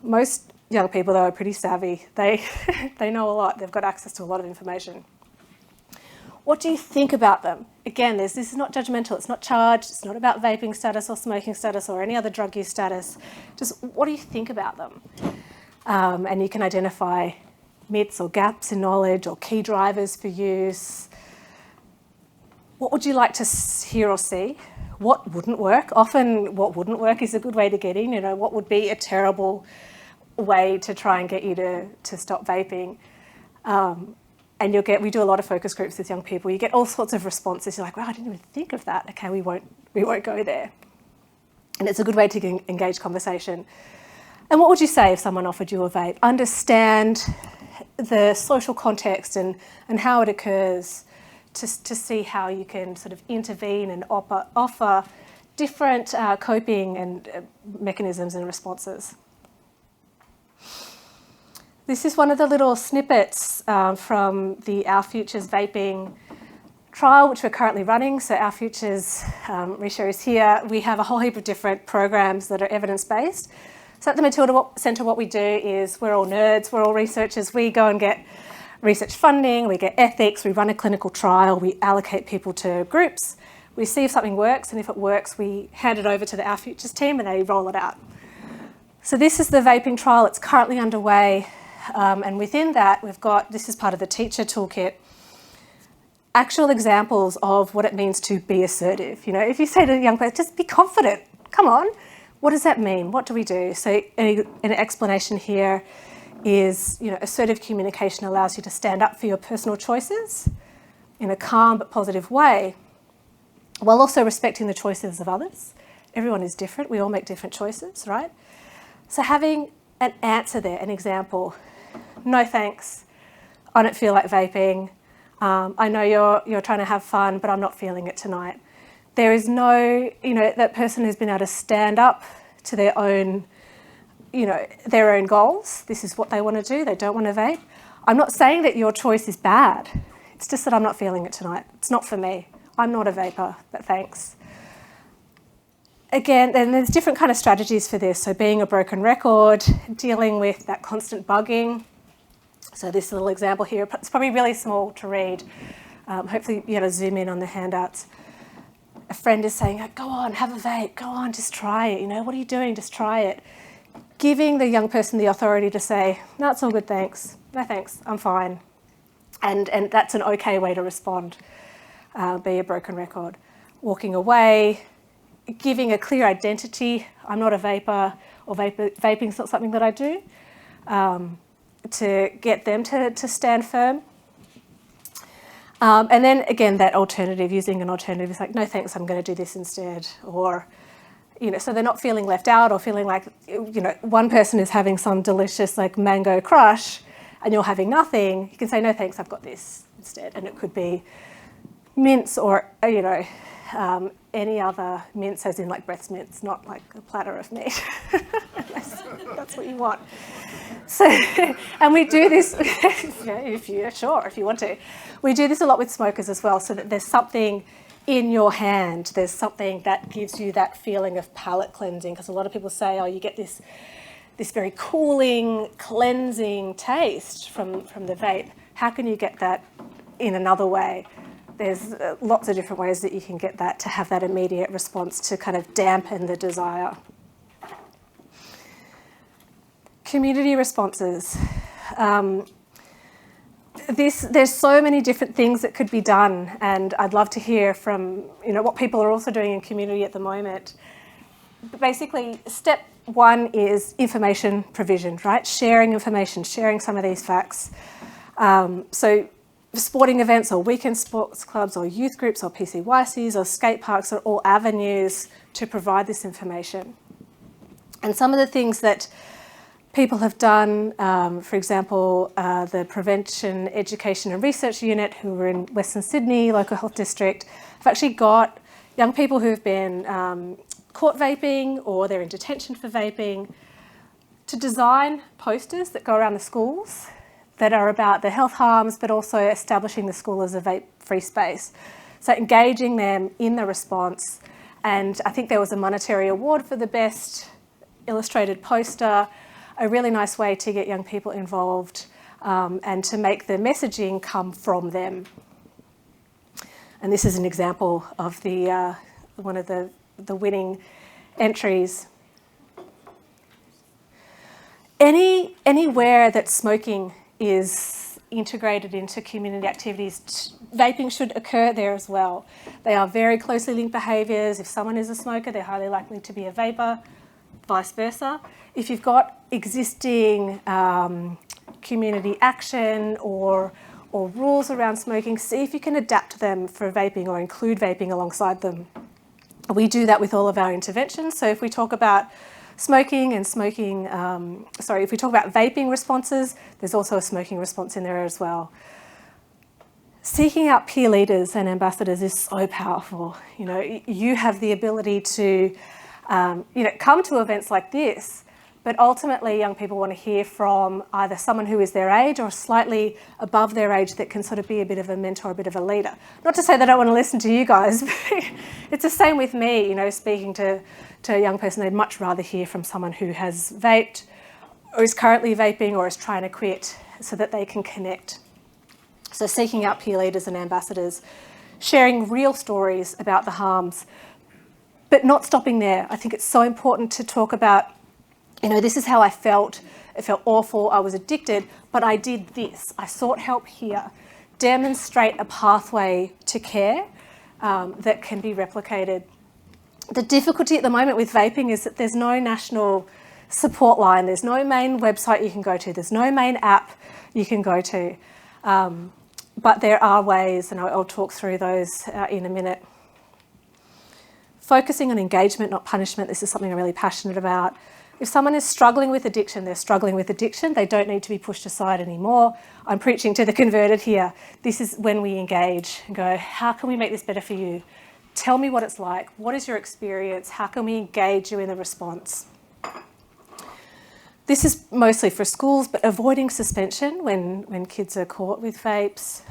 Most young people, though, are pretty savvy. They know a lot. They've got access to a lot of information. What do you think about them? Again, this is not judgmental. It's not charged. It's not about vaping status or smoking status or any other drug use status. Just what do you think about them? and you can identify myths or gaps in knowledge or key drivers for use. What would you like to hear or see? What wouldn't work? Often what wouldn't work is a good way to get in. What would be a terrible way to try and get you to stop vaping? And we do a lot of focus groups with young people. You get all sorts of responses. You're like, wow, I didn't even think of that. Okay, we won't go there. And it's a good way to engage conversation. And what would you say if someone offered you a vape? Understand the social context and how it occurs to see how you can sort of intervene and offer different coping and mechanisms and responses. This is one of the little snippets from the Our Futures Vaping trial, which we're currently running. So Our Futures, Risha is here. We have a whole heap of different programs that are evidence-based. So at the Matilda Centre, what we do is we're all nerds, we're all researchers. We go and get research funding, we get ethics, we run a clinical trial, we allocate people to groups, we see if something works, and if it works, we hand it over to the Our Futures team and they roll it out. So this is the vaping trial. It's currently underway. And within that, this is part of the teacher toolkit, actual examples of what it means to be assertive. If you say to a young person, just be confident, come on, what does that mean? What do we do? So an explanation here is, assertive communication allows you to stand up for your personal choices in a calm but positive way, while also respecting the choices of others. Everyone is different. We all make different choices, right? So having an answer there, an example. No thanks, I don't feel like vaping. I know you're trying to have fun, but I'm not feeling it tonight. There is no, that person who's been able to stand up to their own goals. This is what they want to do. They don't want to vape. I'm not saying that your choice is bad. It's just that I'm not feeling it tonight. It's not for me. I'm not a vapor, but thanks. Again, then there's different kind of strategies for this. So being a broken record, dealing with that constant bugging. So this little example here, it's probably really small to read. Hopefully you zoom in on the handouts. A friend is saying, go on, have a vape, go on, just try it. What are you doing? Just try it. Giving the young person the authority to say, no, it's all good, thanks. No, thanks, I'm fine. And that's an okay way to respond. Be a broken record. Walking away, giving a clear identity. I'm not a vapor, or vaping's not something that I do. To get them to stand firm. And then again, that alternative, using an alternative is like, no thanks, I'm going to do this instead. Or, so they're not feeling left out or feeling like, one person is having some delicious like mango crush and you're having nothing. You can say, no thanks, I've got this instead. And it could be mints or, any other mints, as in like breast mints, not like a platter of meat. That's what you want. So, and we do this, if you want to. We do this a lot with smokers as well, so that there's something in your hand, there's something that gives you that feeling of palate cleansing, because a lot of people say, you get this very cooling, cleansing taste from the vape. How can you get that in another way? There's lots of different ways that you can get that to have that immediate response to kind of dampen the desire. Community responses. There's so many different things that could be done, and I'd love to hear from what people are also doing in community at the moment. But basically, step one is information provision, right? Sharing information, sharing some of these facts. So sporting events or weekend sports clubs or youth groups or PCYCs or skate parks are all avenues to provide this information. And some of the things that people have done, for example, the Prevention, Education and Research Unit, who were in Western Sydney Local Health District, have actually got young people who've been caught vaping or they're in detention for vaping to design posters that go around the schools that are about the health harms, but also establishing the school as a vape-free space. So engaging them in the response. And I think there was a monetary award for the best illustrated poster, a really nice way to get young people involved and to make the messaging come from them. And this is an example of the one of the winning entries. Anywhere that smoking is integrated into community activities, vaping should occur there as well. They are very closely linked behaviours. If someone is a smoker, they're highly likely to be a vapor, vice versa. If you've got existing community action or rules around smoking, see if you can adapt them for vaping or include vaping alongside them. We do that with all of our interventions. So if we talk about smoking and if we talk about vaping responses, there's also a smoking response in there as well. Seeking out peer leaders and ambassadors is so powerful. You know, you have the ability to, come to events like this, but ultimately young people want to hear from either someone who is their age or slightly above their age that can sort of be a bit of a mentor, a bit of a leader. Not to say they don't want to listen to you guys, but it's the same with me, speaking to a young person. They'd much rather hear from someone who has vaped or is currently vaping or is trying to quit so that they can connect. So seeking out peer leaders and ambassadors, sharing real stories about the harms, but not stopping there. I think it's so important to talk about, this is how I felt. It felt awful. I was addicted, but I did this. I sought help here. Demonstrate a pathway to care that can be replicated. The difficulty at the moment with vaping is that there's no national support line. There's no main website you can go to. There's no main app you can go to. But there are ways, and I'll talk through those in a minute. Focusing on engagement, not punishment. This is something I'm really passionate about. If someone is struggling with addiction, they're struggling with addiction. They don't need to be pushed aside anymore. I'm preaching to the converted here. This is when we engage and go, how can we make this better for you? Tell me what it's like. What is your experience? How can we engage you in the response? This is mostly for schools, but avoiding suspension when kids are caught with vapes,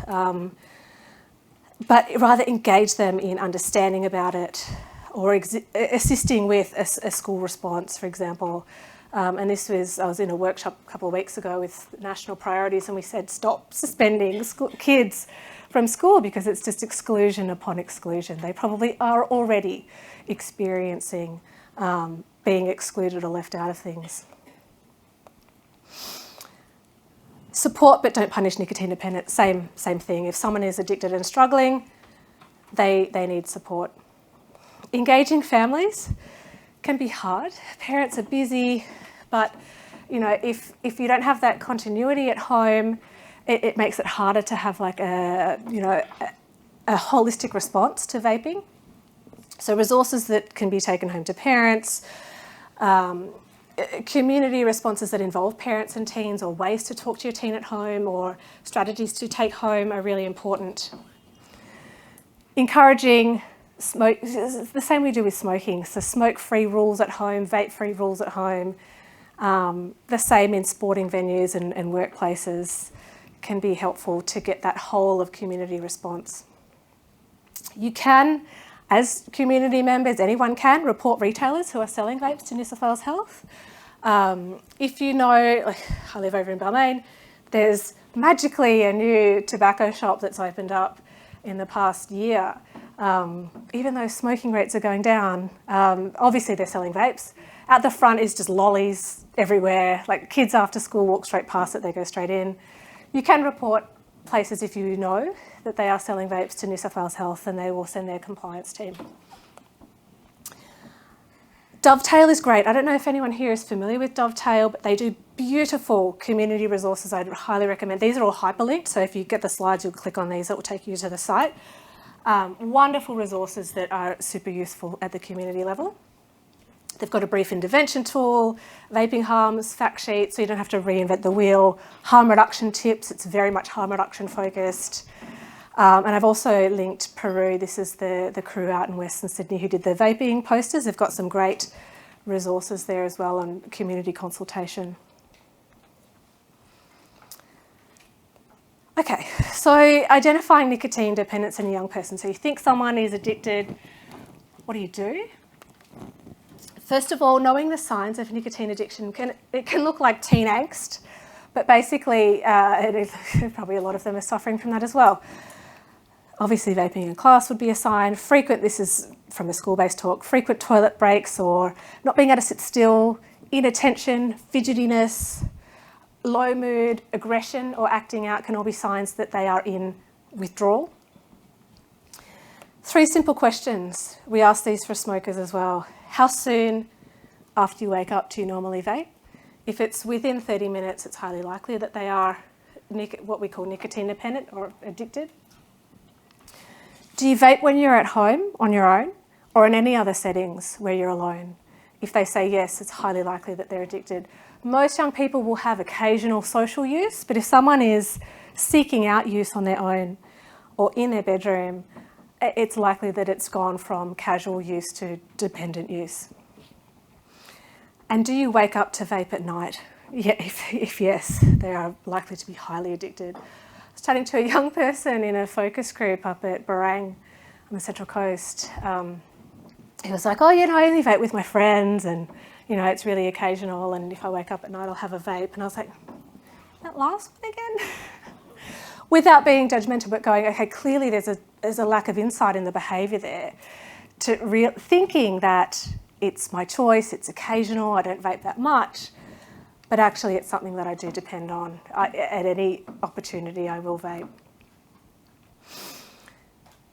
but rather engage them in understanding about it or assisting with a school response, for example. And I was in a workshop a couple of weeks ago with national priorities, and we said stop suspending kids from school because it's just exclusion upon exclusion. They probably are already experiencing being excluded or left out of things. Support but don't punish nicotine dependence, same thing. If someone is addicted and struggling, they need support. Engaging families can be hard. Parents are busy, but if you don't have that continuity at home, it makes it harder to have like a holistic response to vaping. So resources that can be taken home to parents, community responses that involve parents and teens, or ways to talk to your teen at home, or strategies to take home are really important. Encouraging smoke, it's the same we do with smoking. So smoke-free rules at home, vape-free rules at home, the same in sporting venues and workplaces can be helpful to get that whole of community response. You can, as community members, anyone can report retailers who are selling vapes to New South Wales Health. If you know, like I live over in Balmain, there's magically a new tobacco shop that's opened up in the past year. Even though smoking rates are going down, obviously they're selling vapes. At the front is just lollies everywhere, like kids after school walk straight past it, they go straight in. You can report places if you know that they are selling vapes to New South Wales Health, and they will send their compliance team. Dovetail is great. I don't know if anyone here is familiar with Dovetail, but they do beautiful community resources. I'd highly recommend. These are all hyperlinked, so if you get the slides, you'll click on these, it will take you to the site. Wonderful resources that are super useful at the community level. They've got a brief intervention tool, vaping harms, fact sheet, so you don't have to reinvent the wheel, harm reduction tips, it's very much harm reduction focused. And I've also linked Peru. This is the crew out in Western Sydney who did the vaping posters. They've got some great resources there as well on community consultation. Okay, so identifying nicotine dependence in a young person. So you think someone is addicted, what do you do? First of all, knowing the signs of nicotine addiction, it can look like teen angst, but basically, probably a lot of them are suffering from that as well. Obviously, vaping in class would be a sign. This is from a school-based talk, frequent toilet breaks or not being able to sit still Inattention, fidgetiness, low mood, aggression or acting out can all be signs that they are in withdrawal. 3 simple questions. We ask these for smokers as well. How soon after you wake up do you normally vape? If it's within 30 minutes, it's highly likely that they are what we call nicotine dependent or addicted. Do you vape when you're at home on your own or in any other settings where you're alone? If they say yes, it's highly likely that they're addicted. Most young people will have occasional social use, but if someone is seeking out use on their own or in their bedroom, it's likely that it's gone from casual use to dependent use. And do you wake up to vape at night? Yeah, if yes, they are likely to be highly addicted. I was chatting to a young person in a focus group up at Barang on the Central Coast. He was like, oh, you know, I only vape with my friends and, you know, it's really occasional and if I wake up at night, I'll have a vape. And I was like, that last one again? Without being judgmental, but going, okay, clearly there's a lack of insight in the behaviour there, to thinking that it's my choice, it's occasional, I don't vape that much, but actually it's something that I do depend on. At any opportunity, I will vape.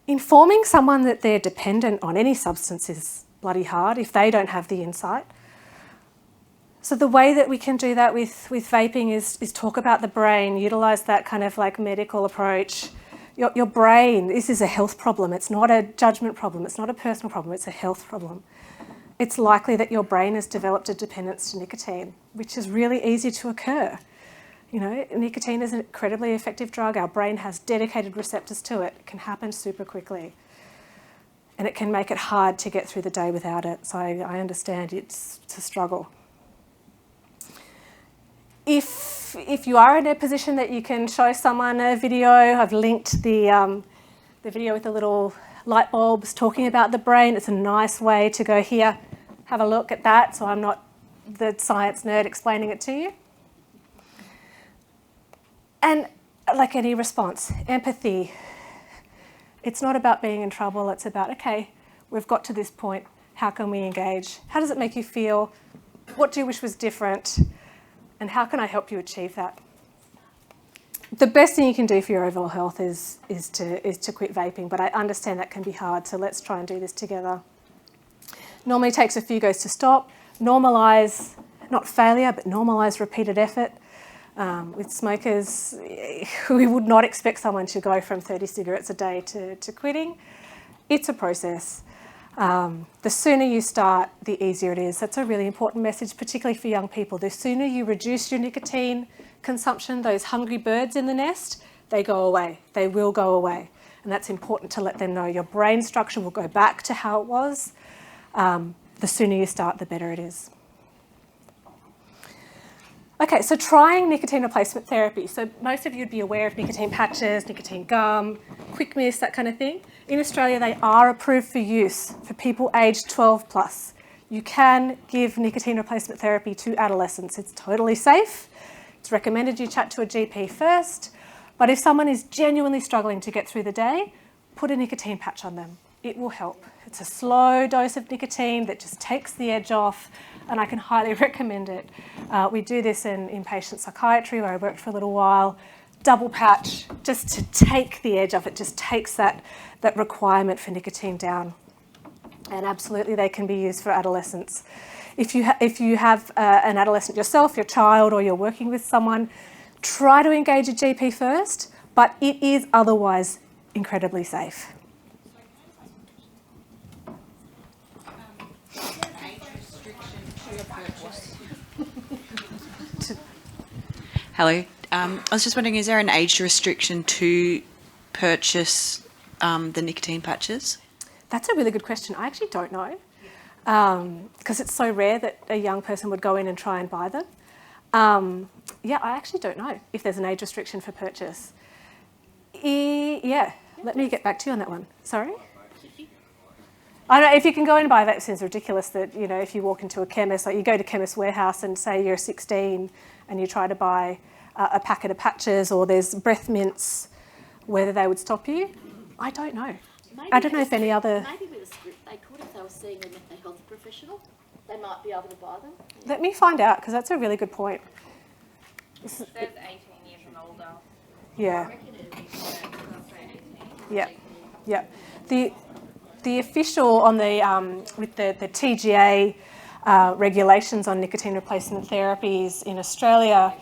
Informing someone that they're dependent on any substance is bloody hard if they don't have the insight. So the way that we can do that with vaping is talk about the brain, utilise that kind of like medical approach. Your brain, this is a health problem. It's not a judgment problem. It's not a personal problem. It's a health problem. It's likely that your brain has developed a dependence to nicotine, which is really easy to occur. You know, nicotine is an incredibly effective drug. Our brain has dedicated receptors to it. It can happen super quickly. And it can make it hard to get through the day without it. So I understand it's a struggle. If you are in a position that you can show someone a video, I've linked the video with the little light bulbs talking about the brain. It's a nice way to go, here, have a look at that, so I'm not the science nerd explaining it to you. And like any response, empathy. It's not about being in trouble, it's about, okay, we've got to this point, how can we engage? How does it make you feel? What do you wish was different? And how can I help you achieve that? The best thing you can do for your overall health is to quit vaping, but I understand that can be hard, so let's try and do this together. Normally takes a few goes to stop. Normalise, not failure, but normalise repeated effort. With smokers, we would not expect someone to go from 30 cigarettes a day to quitting. It's a process. The sooner you start, the easier it is. That's a really important message, particularly for young people. The sooner you reduce your nicotine consumption, those hungry birds in the nest, they go away. They will go away. And that's important to let them know. Your brain structure will go back to how it was. The sooner you start, the better it is. Okay, so trying nicotine replacement therapy. So most of you would be aware of nicotine patches, nicotine gum, quick mist, that kind of thing. In Australia, they are approved for use for people aged 12 plus. You can give nicotine replacement therapy to adolescents. It's totally safe. It's recommended you chat to a GP first. But if someone is genuinely struggling to get through the day, put a nicotine patch on them. It will help. It's a slow dose of nicotine that just takes the edge off, and I can highly recommend it. We do this in inpatient psychiatry, where I worked for a little while. Double patch, just to take the edge off. It just takes that requirement for nicotine down. And absolutely, they can be used for adolescents. If you have an adolescent yourself, your child, or you're working with someone, try to engage a GP first, but it is otherwise incredibly safe. Hello. I was just wondering, is there an age restriction to purchase the nicotine patches? That's a really good question. I actually don't know, because it's so rare that a young person would go in and try and buy them. Yeah, I actually don't know if there's an age restriction for purchase. Yeah, let me get back to you on that one. Sorry? I know if you can go in and buy vapes, it's ridiculous that, you know, if you walk into a chemist, like you go to Chemist Warehouse and say you're 16 and you try to buy a packet of patches, or there's breath mints, whether they would stop you, I don't know. I don't know if any other... Maybe with a script they could, if they were seeing a health professional. they might be able to buy them? Let me find out, because that's a really good point. It says 18 years and older. Yeah. Yeah. Yeah. The official on the with the TGA regulations on nicotine replacement therapies in Australia,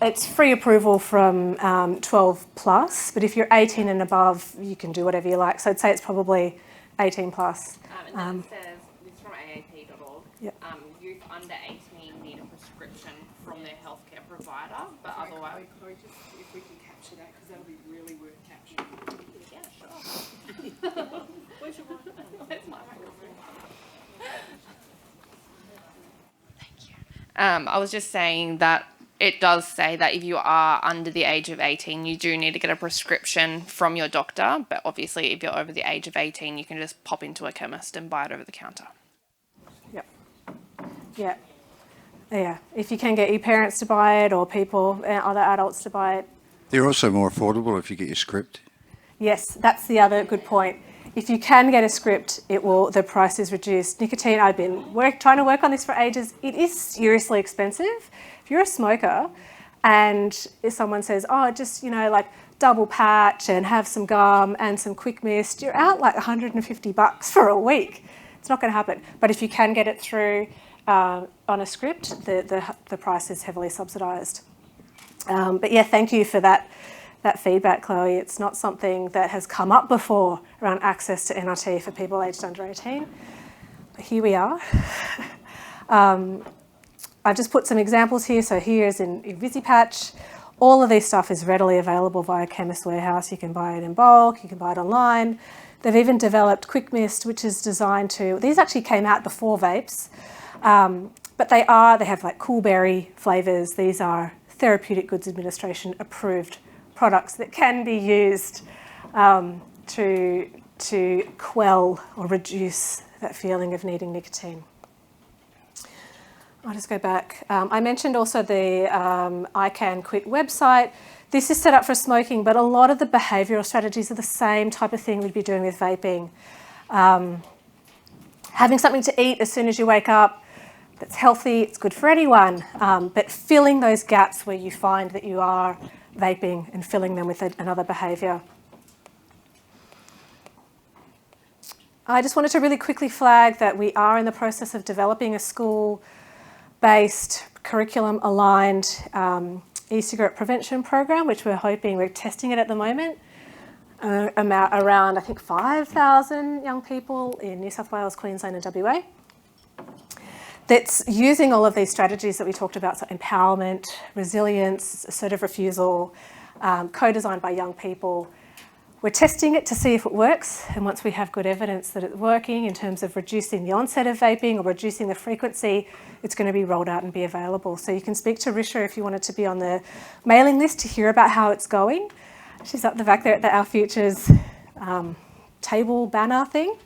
it's free approval from 12 plus, but if you're 18 and above, you can do whatever you like. So I'd say it's probably 18 plus. And then it says, this is from aap.org, Yep. youth under 18 need a prescription from their healthcare provider, but otherwise... If we can capture that, because that'll be really worth capturing. Yeah, sure. Where's your Where's my microphone? Thank you. I was just saying that it does say that if you are under the age of 18, you do need to get a prescription from your doctor, but obviously if you're over the age of 18, you can just pop into a chemist and buy it over the counter. Yep. Yeah. Yeah. If you can get your parents to buy it or people, other adults to buy it. They're also more affordable if you get your script. Yes, that's the other good point. If you can get a script, the price is reduced. Nicotine, I've been trying to work on this for ages. It is seriously expensive. If you're a smoker and if someone says, oh, just, like double patch and have some gum and some quick mist, you're out like $150 for a week. It's not going to happen. But if you can get it through on a script, the price is heavily subsidised. But yeah, thank you for that feedback, Chloe. It's not something that has come up before around access to NRT for people aged under 18. But here we are. I've just put some examples here. So here is in VisiPatch. All of this stuff is readily available via Chemist Warehouse. You can buy it in bulk, you can buy it online. They've even developed Quick Mist, which is designed to, these actually came out before vapes, but they have like cool berry flavours. These are Therapeutic Goods Administration approved products that can be used to quell or reduce that feeling of needing nicotine. I'll just go back. I mentioned also the I Can Quit website. This is set up for smoking, but a lot of the behavioural strategies are the same type of thing we'd be doing with vaping. Having something to eat as soon as you wake up, that's healthy, it's good for anyone, but filling those gaps where you find that you are vaping and filling them with another behaviour. I just wanted to really quickly flag that we are in the process of developing a school-based, curriculum-aligned e-cigarette prevention program, which we're testing it at the moment, around I think 5,000 young people in New South Wales, Queensland and WA. That's using all of these strategies that we talked about, so empowerment, resilience, assertive refusal, co-designed by young people. We're testing it to see if it works, and once we have good evidence that it's working in terms of reducing the onset of vaping or reducing the frequency, it's going to be rolled out and be available. So you can speak to Risha if you wanted to be on the mailing list to hear about how it's going. She's up the back there at the Our Futures table banner thing.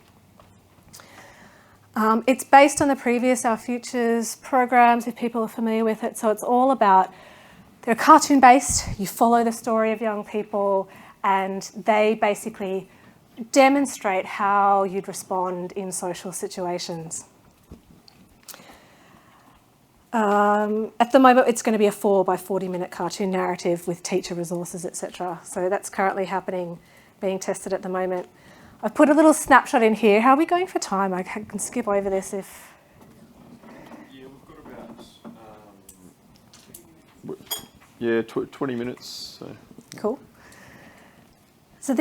It's based on the previous Our Futures programs, if people are familiar with it. So it's all about, they're cartoon-based, you follow the story of young people, and they basically demonstrate how you'd respond in social situations. At the moment, it's going to be a 4 by 40-minute cartoon narrative with teacher resources, etc. So that's currently happening, being tested at the moment. I've put a little snapshot in here. How are we going for time? I can skip over this if... Yeah, we've got about 20 minutes. So. Cool. So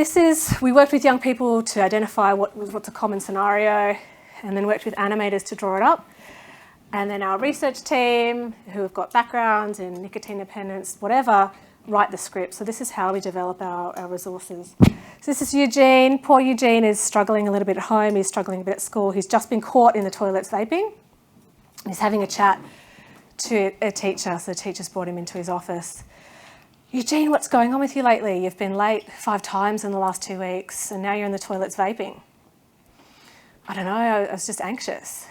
we worked with young people to identify what's a common scenario, and then worked with animators to draw it up. And then our research team, who have got backgrounds in nicotine dependence, whatever, write the script. So this is how we develop our resources. So this is Eugene. Poor Eugene is struggling a little bit at home. He's struggling a bit at school. He's just been caught in the toilets vaping. He's having a chat to a teacher. So the teacher's brought him into his office. Eugene, what's going on with you lately? You've been late 5 times in the last 2 weeks, and now you're in the toilets vaping. I don't know, I was just anxious.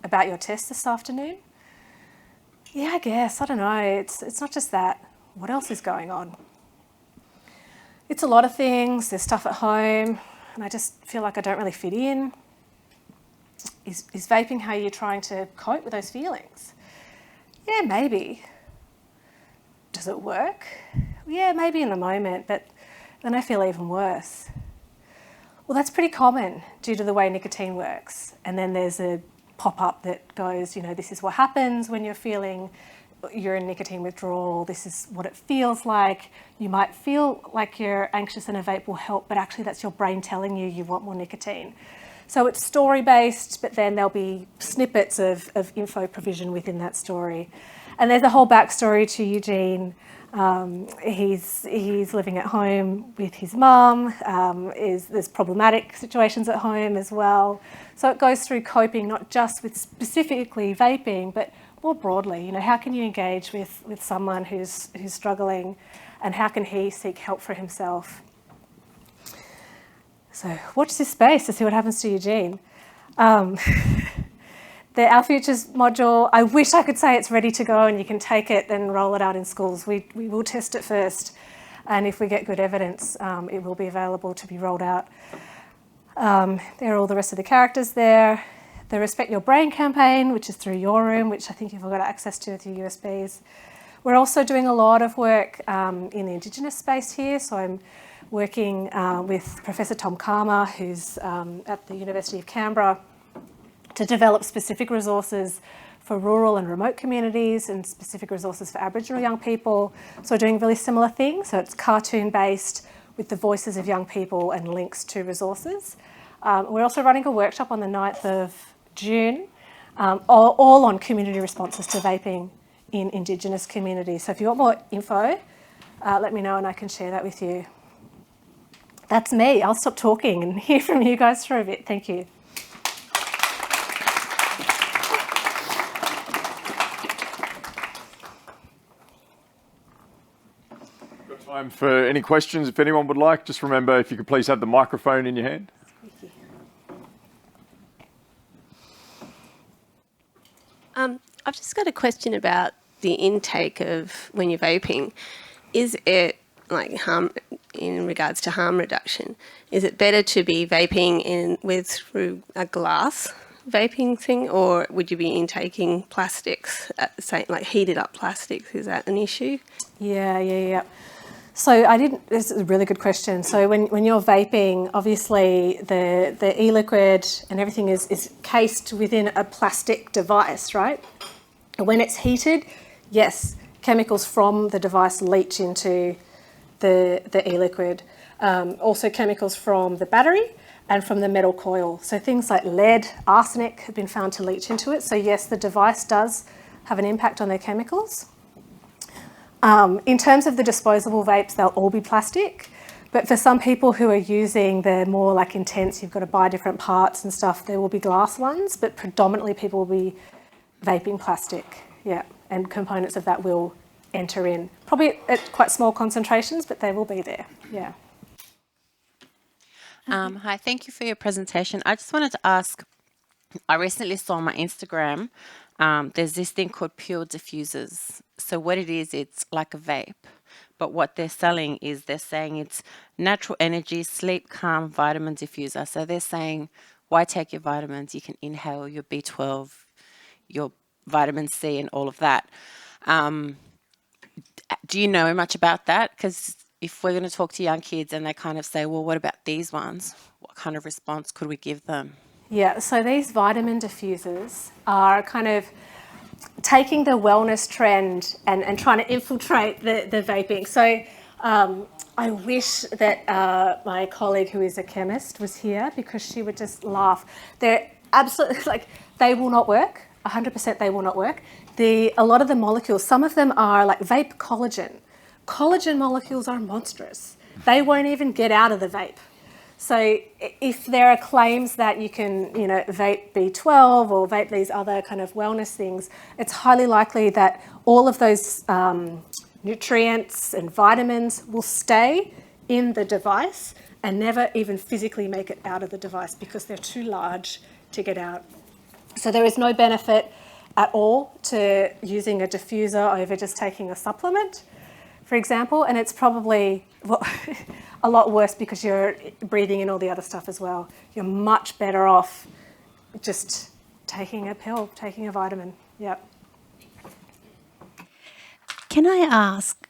About your test this afternoon? Yeah, I guess, I don't know. It's not just that. What else is going on? It's a lot of things. There's stuff at home, and I just feel like I don't really fit in. is vaping how you're trying to cope with those feelings? Yeah, maybe. Does it work? Yeah, maybe in the moment, but then I feel even worse. Well, that's pretty common due to the way nicotine works. And then there's a pop-up that goes, this is what happens when you're in nicotine withdrawal. This is what it feels like. You might feel like you're anxious and a vape will help, but actually that's your brain telling you want more nicotine. So it's story-based, but then there'll be snippets of info provision within that story. And there's a whole backstory to Eugene. He's living at home with his mum. There's problematic situations at home as well. So it goes through coping, not just with specifically vaping, but more broadly. How can you engage with someone who's struggling, and how can he seek help for himself? So watch this space to see what happens to Eugene. The Our Futures module, I wish I could say it's ready to go and you can take it and roll it out in schools. We will test it first, and if we get good evidence, it will be available to be rolled out. There are all the rest of the characters there. The Respect Your Brain campaign, which is through your room, which I think you've all got access to with your USBs. We're also doing a lot of work in the Indigenous space here, so I'm working with Professor Tom Karma, who's at the University of Canberra, to develop specific resources for rural and remote communities and specific resources for Aboriginal young people. So we're doing really similar things. So it's cartoon-based with the voices of young people and links to resources. We're also running a workshop on the 9th of June, all on community responses to vaping in Indigenous communities. So if you want more info, let me know and I can share that with you. That's me. I'll stop talking and hear from you guys for a bit. Thank you. Time for any questions, if anyone would like. Just remember, if you could please have the microphone in your hand. I've just got a question about the intake of when you're vaping. Is it like harm in regards to harm reduction? Is it better to be vaping through a glass vaping thing, or would you be intaking plastics, say like heated up plastics? Is that an issue? Yeah. So this is a really good question. So when you're vaping, obviously the e-liquid and everything is cased within a plastic device, right? When it's heated, yes, chemicals from the device leach into the e-liquid. Also chemicals from the battery and from the metal coil. So things like lead, arsenic have been found to leach into it. So yes, the device does have an impact on their chemicals. In terms of the disposable vapes, they'll all be plastic. But for some people who are using the more like intense, you've got to buy different parts and stuff, there will be glass ones, but predominantly people will be vaping plastic, yeah. And components of that will enter in. Probably at quite small concentrations, but they will be there, yeah. Hi, thank you for your presentation. I just wanted to ask, I recently saw on my Instagram, there's this thing called Pure Diffusers. So what it is, it's like a vape, but what they're selling is they're saying it's natural energy, sleep, calm, vitamin diffuser. So they're saying, why take your vitamins? You can inhale your B12, your vitamin C and all of that. Do you know much about that? Because if we're going to talk to young kids and they kind of say, well, what about these ones? What kind of response could we give them? Yeah, so these vitamin diffusers are kind of taking the wellness trend and trying to infiltrate the vaping. So I wish that my colleague who is a chemist was here, because she would just laugh. They're absolutely, they will not work. 100% they will not work. A lot of the molecules, some of them are like vape collagen. Collagen molecules are monstrous. They won't even get out of the vape. So if there are claims that you can, vape B12 or vape these other kind of wellness things, it's highly likely that all of those nutrients and vitamins will stay in the device and never even physically make it out of the device because they're too large to get out. So there is no benefit at all to using a diffuser over just taking a supplement, for example, and it's probably a lot worse because you're breathing in all the other stuff as well. You're much better off just taking a pill, taking a vitamin. Yep. Can I ask,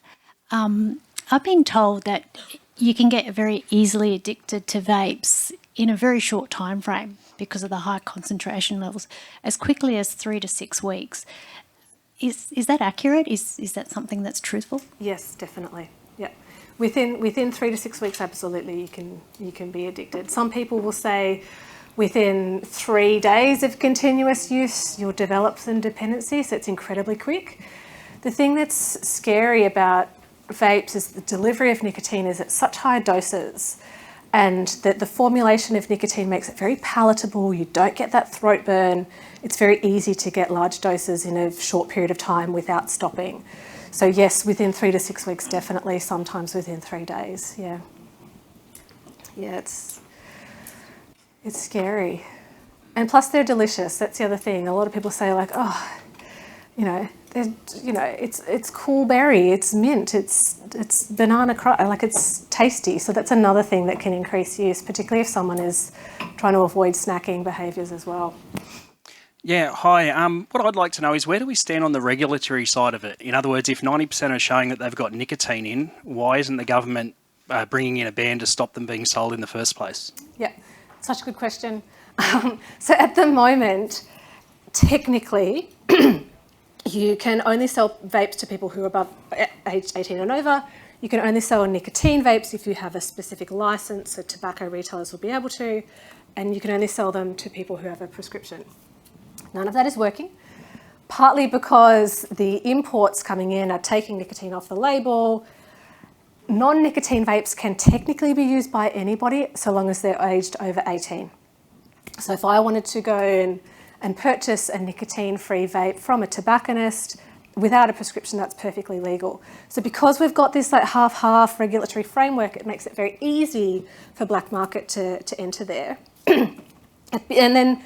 I've been told that you can get very easily addicted to vapes in a very short time frame because of the high concentration levels, as quickly as 3 to 6 weeks. Is that accurate? Is that something that's truthful? Yes, definitely. Yep. Within 3 to 6 weeks, absolutely, you can be addicted. Some people will say within 3 days of continuous use, you'll develop some dependency, so it's incredibly quick. The thing that's scary about vapes is the delivery of nicotine is at such high doses, and that the formulation of nicotine makes it very palatable. You don't get that throat burn. It's very easy to get large doses in a short period of time without stopping. So yes, within 3 to 6 weeks, definitely, sometimes within 3 days, yeah. Yeah, it's scary. And plus they're delicious, that's the other thing. A lot of people say like, oh, it's cool berry, it's mint, it's banana like it's tasty. So that's another thing that can increase use, particularly if someone is trying to avoid snacking behaviours as well. Yeah, hi. What I'd like to know is where do we stand on the regulatory side of it? In other words, if 90% are showing that they've got nicotine in, why isn't the government bringing in a ban to stop them being sold in the first place? Yeah, such a good question. So at the moment, technically, you can only sell vapes to people who are above age 18 and over. You can only sell nicotine vapes if you have a specific licence, so tobacco retailers will be able to, and you can only sell them to people who have a prescription. None of that is working, partly because the imports coming in are taking nicotine off the label. Non-nicotine vapes can technically be used by anybody so long as they're aged over 18. So if I wanted to go and purchase a nicotine-free vape from a tobacconist without a prescription, that's perfectly legal. So because we've got this like half-half regulatory framework, it makes it very easy for black market to enter there. And then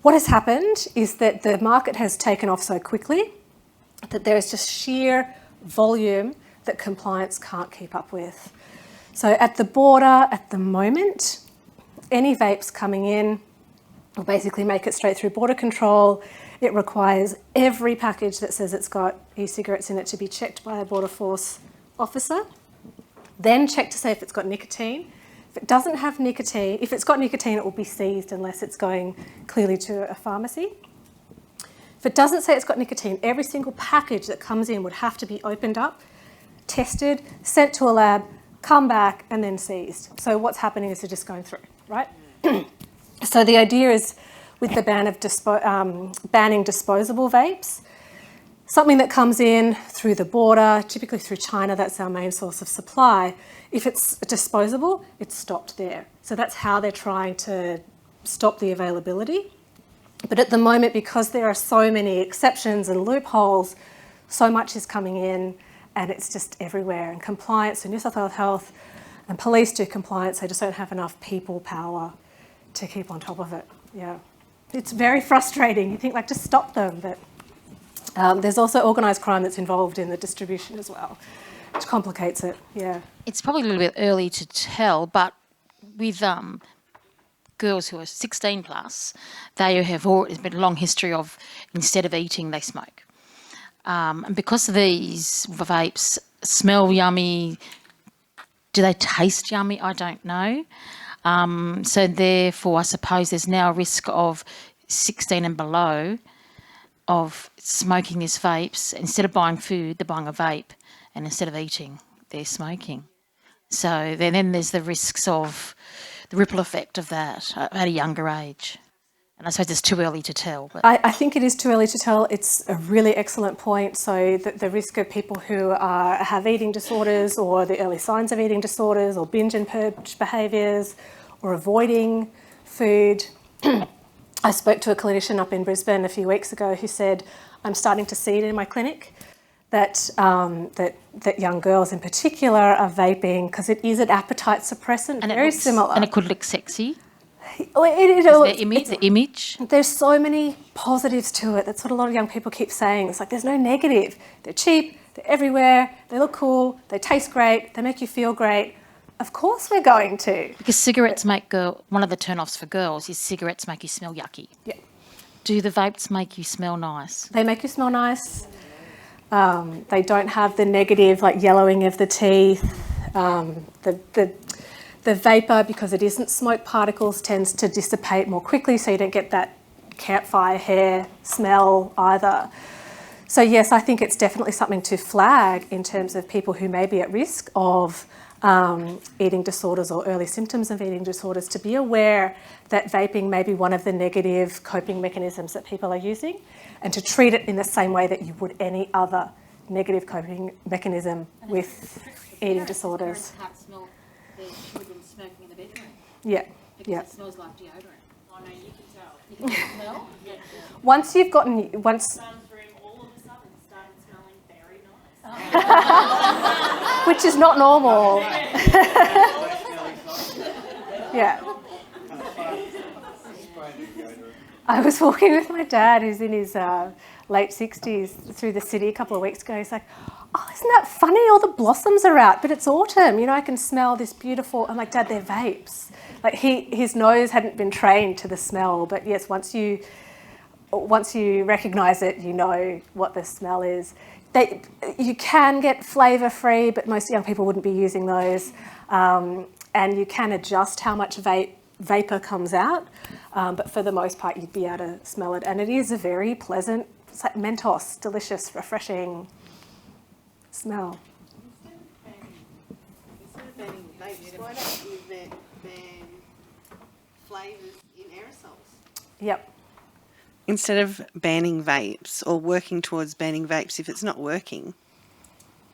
what has happened is that the market has taken off so quickly that there is just sheer volume that compliance can't keep up with. So at the border, at the moment, any vapes coming in will basically make it straight through border control. It requires every package that says it's got e-cigarettes in it to be checked by a Border Force officer, then check to see if it's got nicotine. If it doesn't have nicotine, if it's got nicotine, it will be seized unless it's going clearly to a pharmacy. If it doesn't say it's got nicotine, every single package that comes in would have to be opened up, tested, sent to a lab, come back, and then seized. So what's happening is they're just going through, right? So the idea is with the ban of banning disposable vapes, something that comes in through the border, typically through China, that's our main source of supply. If it's disposable, it's stopped there. So that's how they're trying to stop the availability. But at the moment, because there are so many exceptions and loopholes, so much is coming in and it's just everywhere. And compliance, so New South Wales Health and police do compliance, they just don't have enough people power to keep on top of it. Yeah. It's very frustrating. You think like, just stop them, but there's also organised crime that's involved in the distribution as well, which complicates it, yeah. It's probably a little bit early to tell, but with girls who are 16 plus, they have always been a long history of instead of eating, they smoke. And because these vapes smell yummy, do they taste yummy? I don't know. So therefore, I suppose there's now a risk of 16 and below of smoking these vapes. Instead of buying food, they're buying a vape, and instead of eating, they're smoking. So then there's the risks of the ripple effect of that at a younger age. And I suppose it's too early to tell. But I think it is too early to tell. It's a really excellent point. So the risk of people who have eating disorders or the early signs of eating disorders or binge and purge behaviours or avoiding food. I spoke to a clinician up in Brisbane a few weeks ago who said, I'm starting to see it in my clinic that young girls in particular are vaping because it is an appetite suppressant, and very similar. And it could look sexy. The image? There's so many positives to it. That's what a lot of young people keep saying. It's like there's no negative. They're cheap, they're everywhere, they look cool, they taste great, they make you feel great. Of course we're going to. Because cigarettes make one of the turn-offs for girls is cigarettes make you smell yucky. Yeah. Do the vapes make you smell nice? They make you smell nice. They don't have the negative like yellowing of the teeth. The vapour, because it isn't smoke particles, tends to dissipate more quickly, so you don't get that campfire hair smell either. So yes, I think it's definitely something to flag in terms of people who may be at risk of eating disorders or early symptoms of eating disorders, to be aware that vaping may be one of the negative coping mechanisms that people are using, and to treat it in the same way that you would any other negative coping mechanism with eating disorders. Can't smell the children smoking in the bedroom. Yeah, because it smells like deodorant. Oh no, you can tell. You can smell? Yeah. Once you've gotten, All of a sudden started smelling very nice. which is not normal. Yeah. I was walking with my dad, who's in his late 60s, through the city a couple of weeks ago. He's like, oh, isn't that funny? All the blossoms are out, but it's autumn. You know, I can smell this beautiful... I'm like, Dad, they're vapes. Like, his nose hadn't been trained to the smell, but yes, once you recognise it, you know what the smell is. You can get flavour-free, but most young people wouldn't be using those. And you can adjust how much vapour comes out, but for the most part, you'd be able to smell it. And it is a very pleasant, it's like Mentos, delicious, refreshing smell. Instead of banning vapes, why don't you ban flavours in aerosols? Yep. Instead of banning vapes or working towards banning vapes, if it's not working,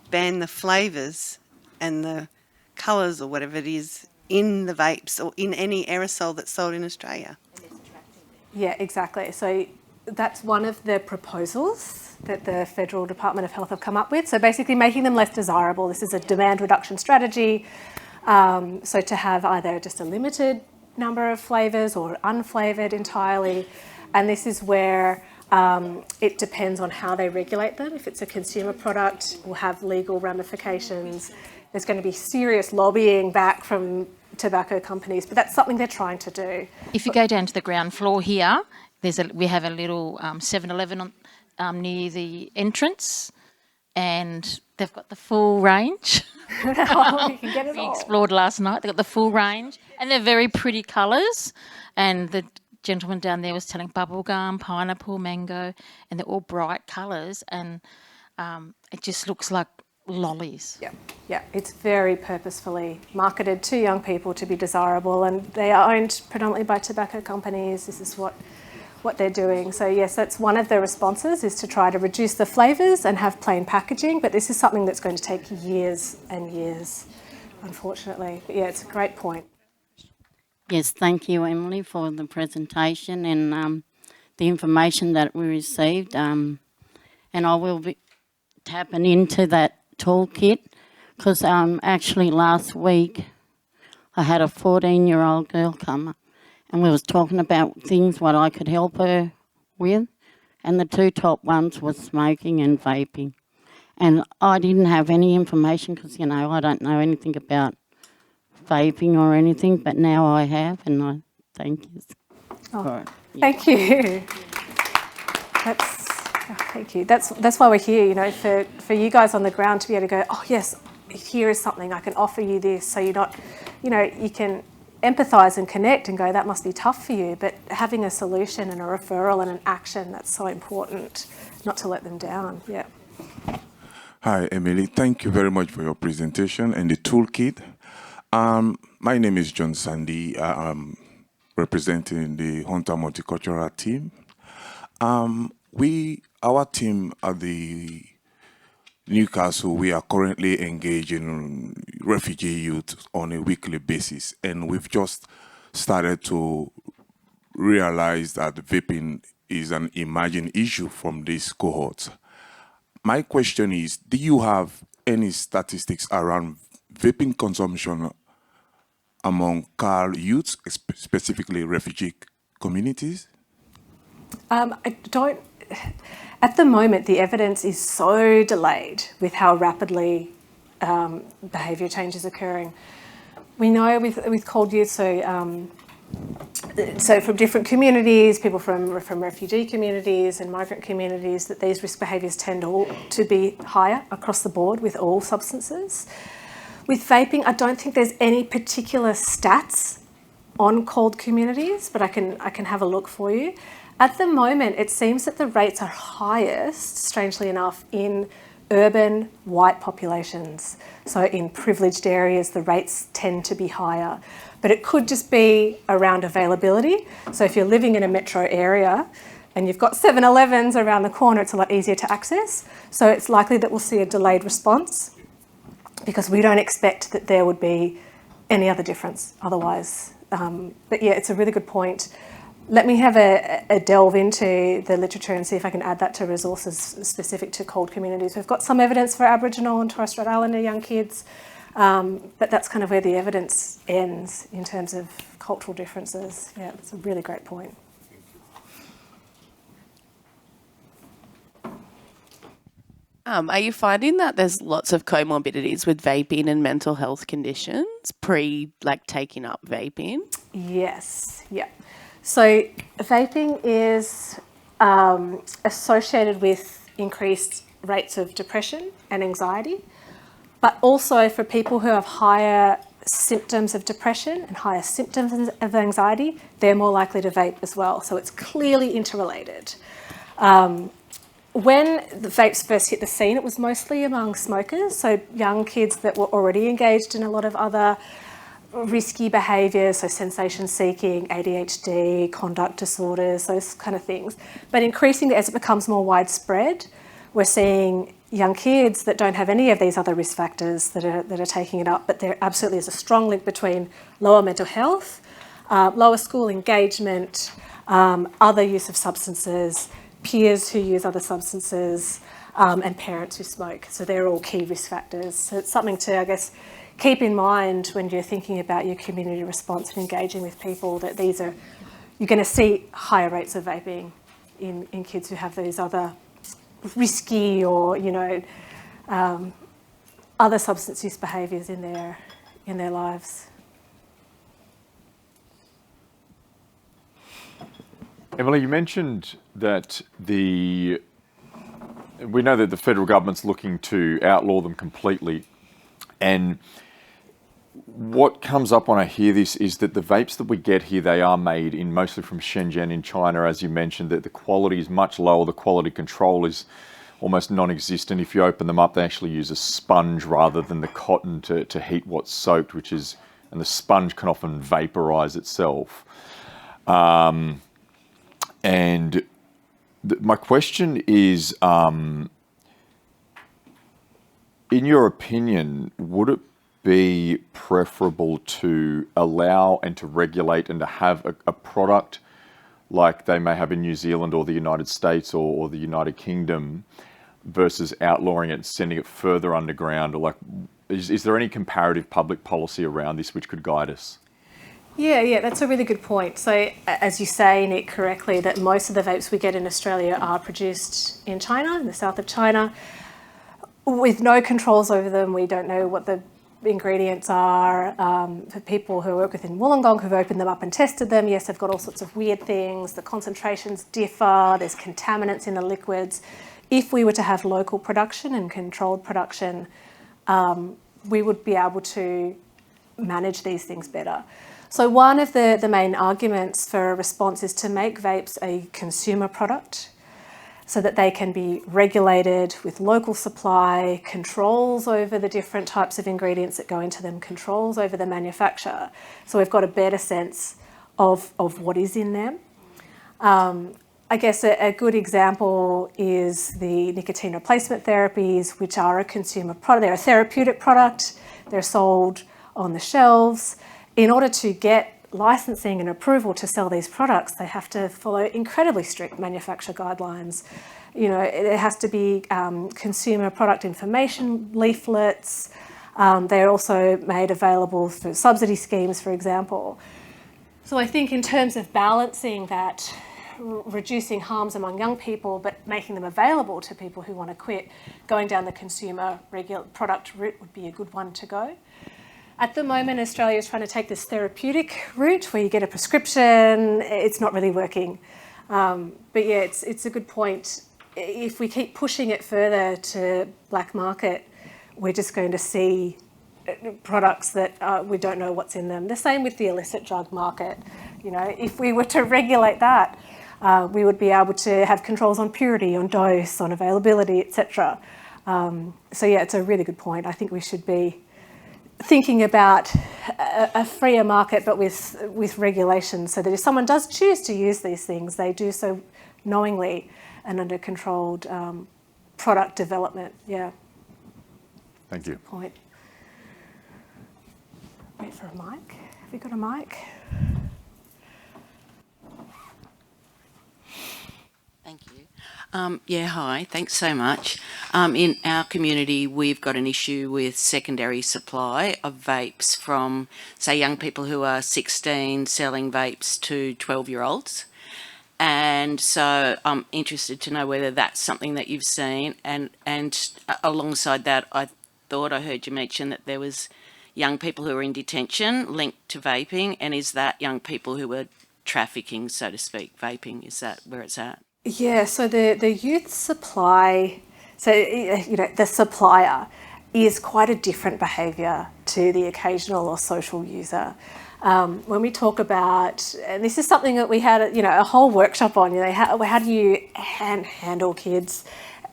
ban the flavours and the colours or whatever it is in the vapes or in any aerosol that's sold in Australia. Yeah, exactly. So that's one of the proposals that the Federal Department of Health have come up with. So basically making them less desirable. This is a demand reduction strategy. So to have either just a limited number of flavours or unflavoured entirely. And this is where it depends on how they regulate them. If it's a consumer product, it will have legal ramifications. There's going to be serious lobbying back from tobacco companies, but that's something they're trying to do. If you go down to the ground floor here, we have a little 7-Eleven near the entrance, and they've got the full range. You can get it We all. explored last night. They've got the full range, and they're very pretty colours. And the gentleman down there was telling bubblegum, pineapple, mango, and they're all bright colours, and it just looks like lollies. Yeah, it's very purposefully marketed to young people to be desirable, and they are owned predominantly by tobacco companies. This is what they're doing. So yes, that's one of the responses, is to try to reduce the flavours and have plain packaging, but this is something that's going to take years and years, unfortunately. But yeah, it's a great point. Yes, thank you, Emily, for the presentation and the information that we received. And I will be tapping into that toolkit, because actually last week I had a 14-year-old girl come and we was talking about things what I could help her with, and the two top ones was smoking and vaping. And I didn't have any information because, you know, I don't know anything about vaping or anything, but now I have, and I thank you. Thank you. Thank you. That's why we're here, you know, for you guys on the ground to be able to go, oh yes, here is something, I can offer you this, so you're not, you know, you can empathise and connect and go, that must be tough for you, but having a solution and a referral and an action, that's so important, not to let them down. Yeah. Hi, Emily. Thank you very much for your presentation and the toolkit. My name is John Sandy. I'm representing the Hunter Multicultural team. Our team at the Newcastle, we are currently engaging refugee youth on a weekly basis, and we've just started to realize that vaping is an emerging issue from these cohorts. My question is, do you have any statistics around vaping consumption among CAL youths, specifically refugee communities? I don't. At the moment, the evidence is so delayed with how rapidly behaviour change is occurring. We know with cold youth, so so from different communities, people from refugee communities and migrant communities, that these risk behaviours tend to be higher across the board with all substances. With vaping, I don't think there's any particular stats on cold communities, but I can have a look for you. At the moment, it seems that the rates are highest, strangely enough, in urban white populations. So in privileged areas, the rates tend to be higher. But it could just be around availability. So if you're living in a metro area and you've got 7-Elevens around the corner, it's a lot easier to access. So it's likely that we'll see a delayed response because we don't expect that there would be any other difference otherwise. But yeah, it's a really good point. Let me have a delve into the literature and see if I can add that to resources specific to cold communities. We've got some evidence for Aboriginal and Torres Strait Islander young kids, but that's kind of where the evidence ends in terms of cultural differences. Yeah, it's a really great point. Are you finding that there's lots of comorbidities with vaping and mental health conditions taking up vaping? Yes, yeah. So vaping is associated with increased rates of depression and anxiety, but also for people who have higher symptoms of depression and higher symptoms of anxiety, they're more likely to vape as well. So it's clearly interrelated. When the vapes first hit the scene, it was mostly among smokers, so young kids that were already engaged in a lot of other risky behaviours, so sensation seeking, ADHD, conduct disorders, those kind of things. But increasingly, as it becomes more widespread, we're seeing young kids that don't have any of these other risk factors that are taking it up, but there absolutely is a strong link between lower mental health, lower school engagement, other use of substances, peers who use other substances, and parents who smoke. So they're all key risk factors. So it's something to, I guess, keep in mind when you're thinking about your community response and engaging with people, that you're going to see higher rates of vaping in kids who have these other risky or, other substance use behaviours in their lives. Emily, you mentioned that we know that the federal government's looking to outlaw them completely, and what comes up when I hear this is that the vapes that we get here, they are made mostly from Shenzhen in China, as you mentioned, that the quality is much lower, the quality control is almost non-existent. If you open them up, they actually use a sponge rather than the cotton to heat what's soaked, and the sponge can often vaporize itself. My question is, in your opinion, would it be preferable to allow and to regulate and to have a product like they may have in New Zealand or the United States or the United Kingdom versus outlawing it and sending it further underground? Or is there any comparative public policy around this which could guide us? Yeah, that's a really good point. So as you say, Nick, correctly, that most of the vapes we get in Australia are produced in China, in the south of China, with no controls over them. We don't know what the ingredients are. For people who work within Wollongong who've opened them up and tested them, yes, they've got all sorts of weird things. The concentrations differ. There's contaminants in the liquids. If we were to have local production and controlled production, we would be able to manage these things better. So one of the main arguments for a response is to make vapes a consumer product so that they can be regulated with local supply, controls over the different types of ingredients that go into them, controls over the manufacture. So we've got a better sense of what is in them. I guess a good example is the nicotine replacement therapies, which are a consumer product. They're a therapeutic product. They're sold on the shelves. In order to get licensing and approval to sell these products, they have to follow incredibly strict manufacturer guidelines. There has to be consumer product information leaflets. They're also made available through subsidy schemes, for example. So I think in terms of balancing that, reducing harms among young people, but making them available to people who want to quit, going down the consumer product route would be a good one to go. At the moment, Australia is trying to take this therapeutic route where you get a prescription. It's not really working. But yeah, it's a good point. If we keep pushing it further to black market, we're just going to see products that we don't know what's in them. The same with the illicit drug market. You know, if we were to regulate that, we would be able to have controls on purity, on dose, on availability, etc. So yeah, it's a really good point. I think we should be thinking about a freer market, but with regulations, so that if someone does choose to use these things, they do so knowingly and under controlled product development. Yeah. Thank you. Good point. Wait for a mic. Have we got a mic? Thank you. Yeah, hi. Thanks so much. In our community, we've got an issue with secondary supply of vapes from, say, young people who are 16 selling vapes to 12-year-olds. And so I'm interested to know whether that's something that you've seen. And alongside that, I thought I heard you mention that there was young people who are in detention linked to vaping. And is that young people who are trafficking, so to speak, vaping? Is that where it's at? Yeah, so the youth supply, so you know, the supplier is quite a different behaviour to the occasional or social user. When we talk about, and this is something that we had, you know, a whole workshop on, you know, how do you handle kids?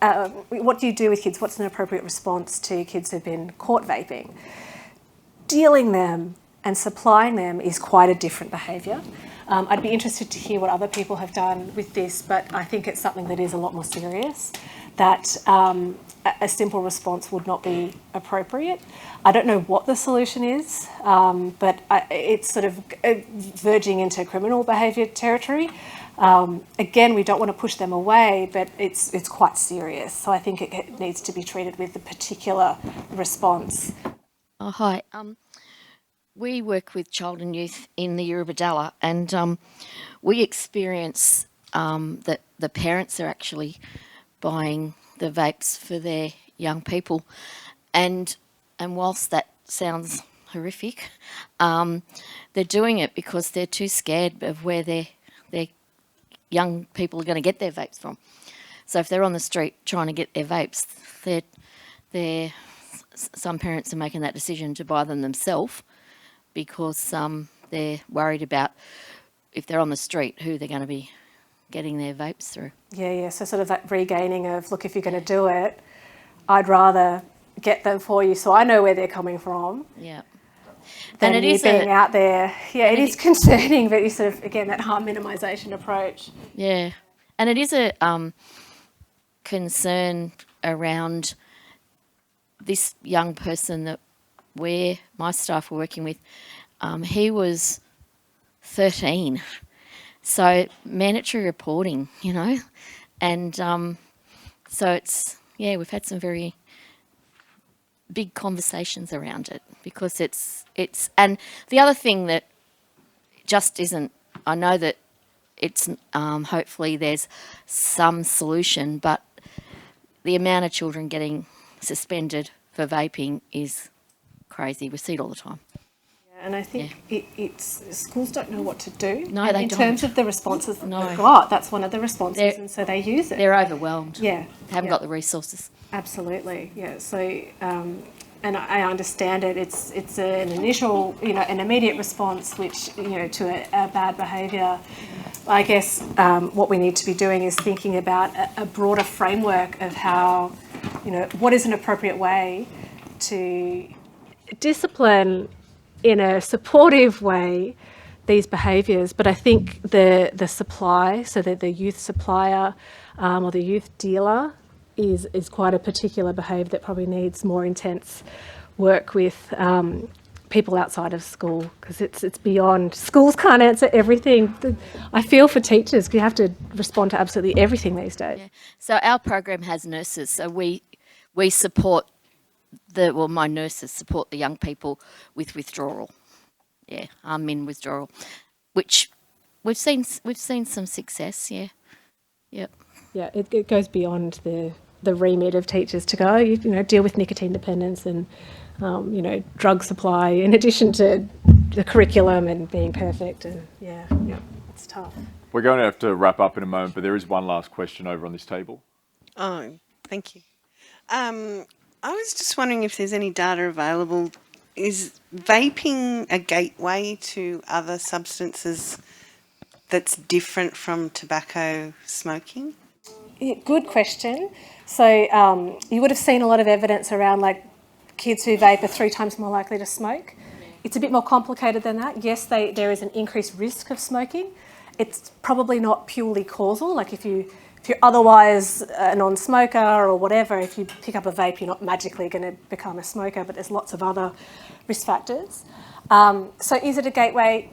What do you do with kids? What's an appropriate response to kids who've been caught vaping? Dealing them and supplying them is quite a different behaviour. I'd be interested to hear what other people have done with this, but I think it's something that is a lot more serious, that a simple response would not be appropriate. I don't know what the solution is, but it's sort of verging into criminal behaviour territory. Again, we don't want to push them away, but it's quite serious. So I think it needs to be treated with a particular response. Oh, hi. We work with child and youth in the Eurobodalla, and we experience that the parents are actually buying the vapes for their young people, and whilst that sounds horrific, they're doing it because they're too scared of where their young people are going to get their vapes from. So if they're on the street trying to get their vapes, some parents are making that decision to buy them themselves, because they're worried about, if they're on the street, who they're going to be getting their vapes through. Yeah, so sort of that regaining of, look, if you're going to do it, I'd rather get them for you so I know where they're coming from. Yeah. Than and it is being out there. Yeah, it is concerning, but you sort of, again, that harm minimisation approach. Yeah. And it is a concern around this young person that my staff were working with. He was 13, so mandatory reporting, you know, and so it's, yeah, we've had some very big conversations around it, because it's and the other thing that just isn't, I know that it's hopefully there's some solution, but the amount of children getting suspended for vaping is crazy. We see it all the time. Yeah, and I think it's schools don't know what to do. No, and they in don't. terms of the responses that they've got, that's one of the responses, and so they use it. They're overwhelmed. Yeah. They haven't got the resources. Absolutely, yeah. So, and I understand it. It's an initial, you know, an immediate response, which, you know, to a bad behaviour. I guess what we need to be doing is thinking about a broader framework of how, you know, what is an appropriate way to discipline in a supportive way these behaviours. But I think the supply, so that the youth supplier or the youth dealer is quite a particular behaviour that probably needs more intense work with people outside of school, because it's beyond, schools can't answer everything. I feel for teachers, because you have to respond to absolutely everything these days. Yeah. So our program has nurses, so we support my nurses support the young people with withdrawal. Yeah, in withdrawal, which we've seen some success. Yeah, yep. Yeah, it goes beyond the remit of teachers to go, you know, deal with nicotine dependence and drug supply in addition to the curriculum and being perfect. And yeah, it's tough. We're going to have to wrap up in a moment, but there is one last question over on this table. Oh, thank you. I was just wondering if there's any data available. Is vaping a gateway to other substances that's different from tobacco smoking? Yeah, good question. So you would have seen a lot of evidence around like kids who vape are 3 times more likely to smoke. It's a bit more complicated than that. Yes, there is an increased risk of smoking. It's probably not purely causal. Like if you're otherwise a non-smoker or whatever, if you pick up a vape, you're not magically going to become a smoker, but there's lots of other risk factors. So is it a gateway?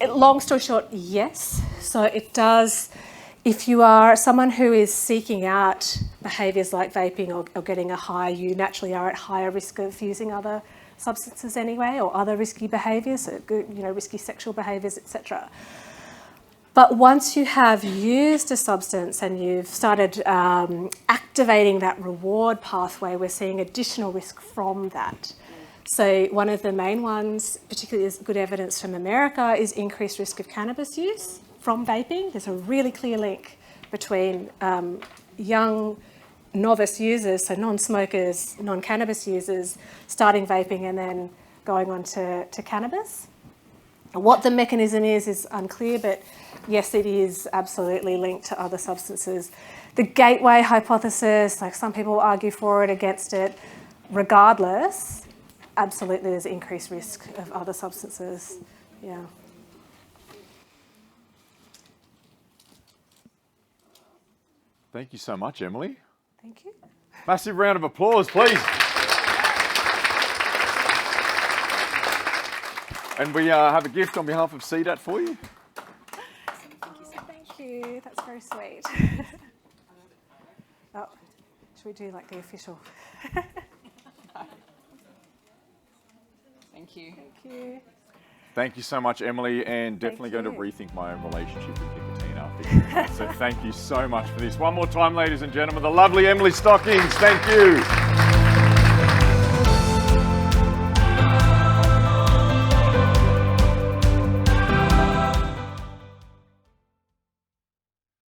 Long story short, yes. So it does. If you are someone who is seeking out behaviours like vaping or getting a high, you naturally are at higher risk of using other substances anyway, or other risky behaviours, so risky sexual behaviours, etc. But once you have used a substance and you've started activating that reward pathway, we're seeing additional risk from that. So one of the main ones, particularly is good evidence from America, is increased risk of cannabis use from vaping. There's a really clear link between young novice users, so non-smokers, non-cannabis users, starting vaping and then going on to cannabis. What the mechanism is unclear, but yes, it is absolutely linked to other substances. The gateway hypothesis, like some people argue for it, against it, regardless, absolutely there's increased risk of other substances. Yeah. Thank you so much, Emily. Thank you. Massive round of applause, please. And we have a gift on behalf of CDAT for you. Thank you. That's very sweet. Oh, should we do like the official? Thank you. Thank you. Thank you so much, Emily, and definitely going to rethink my own relationship with nicotine after. So thank you so much for this. One more time, ladies and gentlemen, the lovely Emily Stockings. Thank you.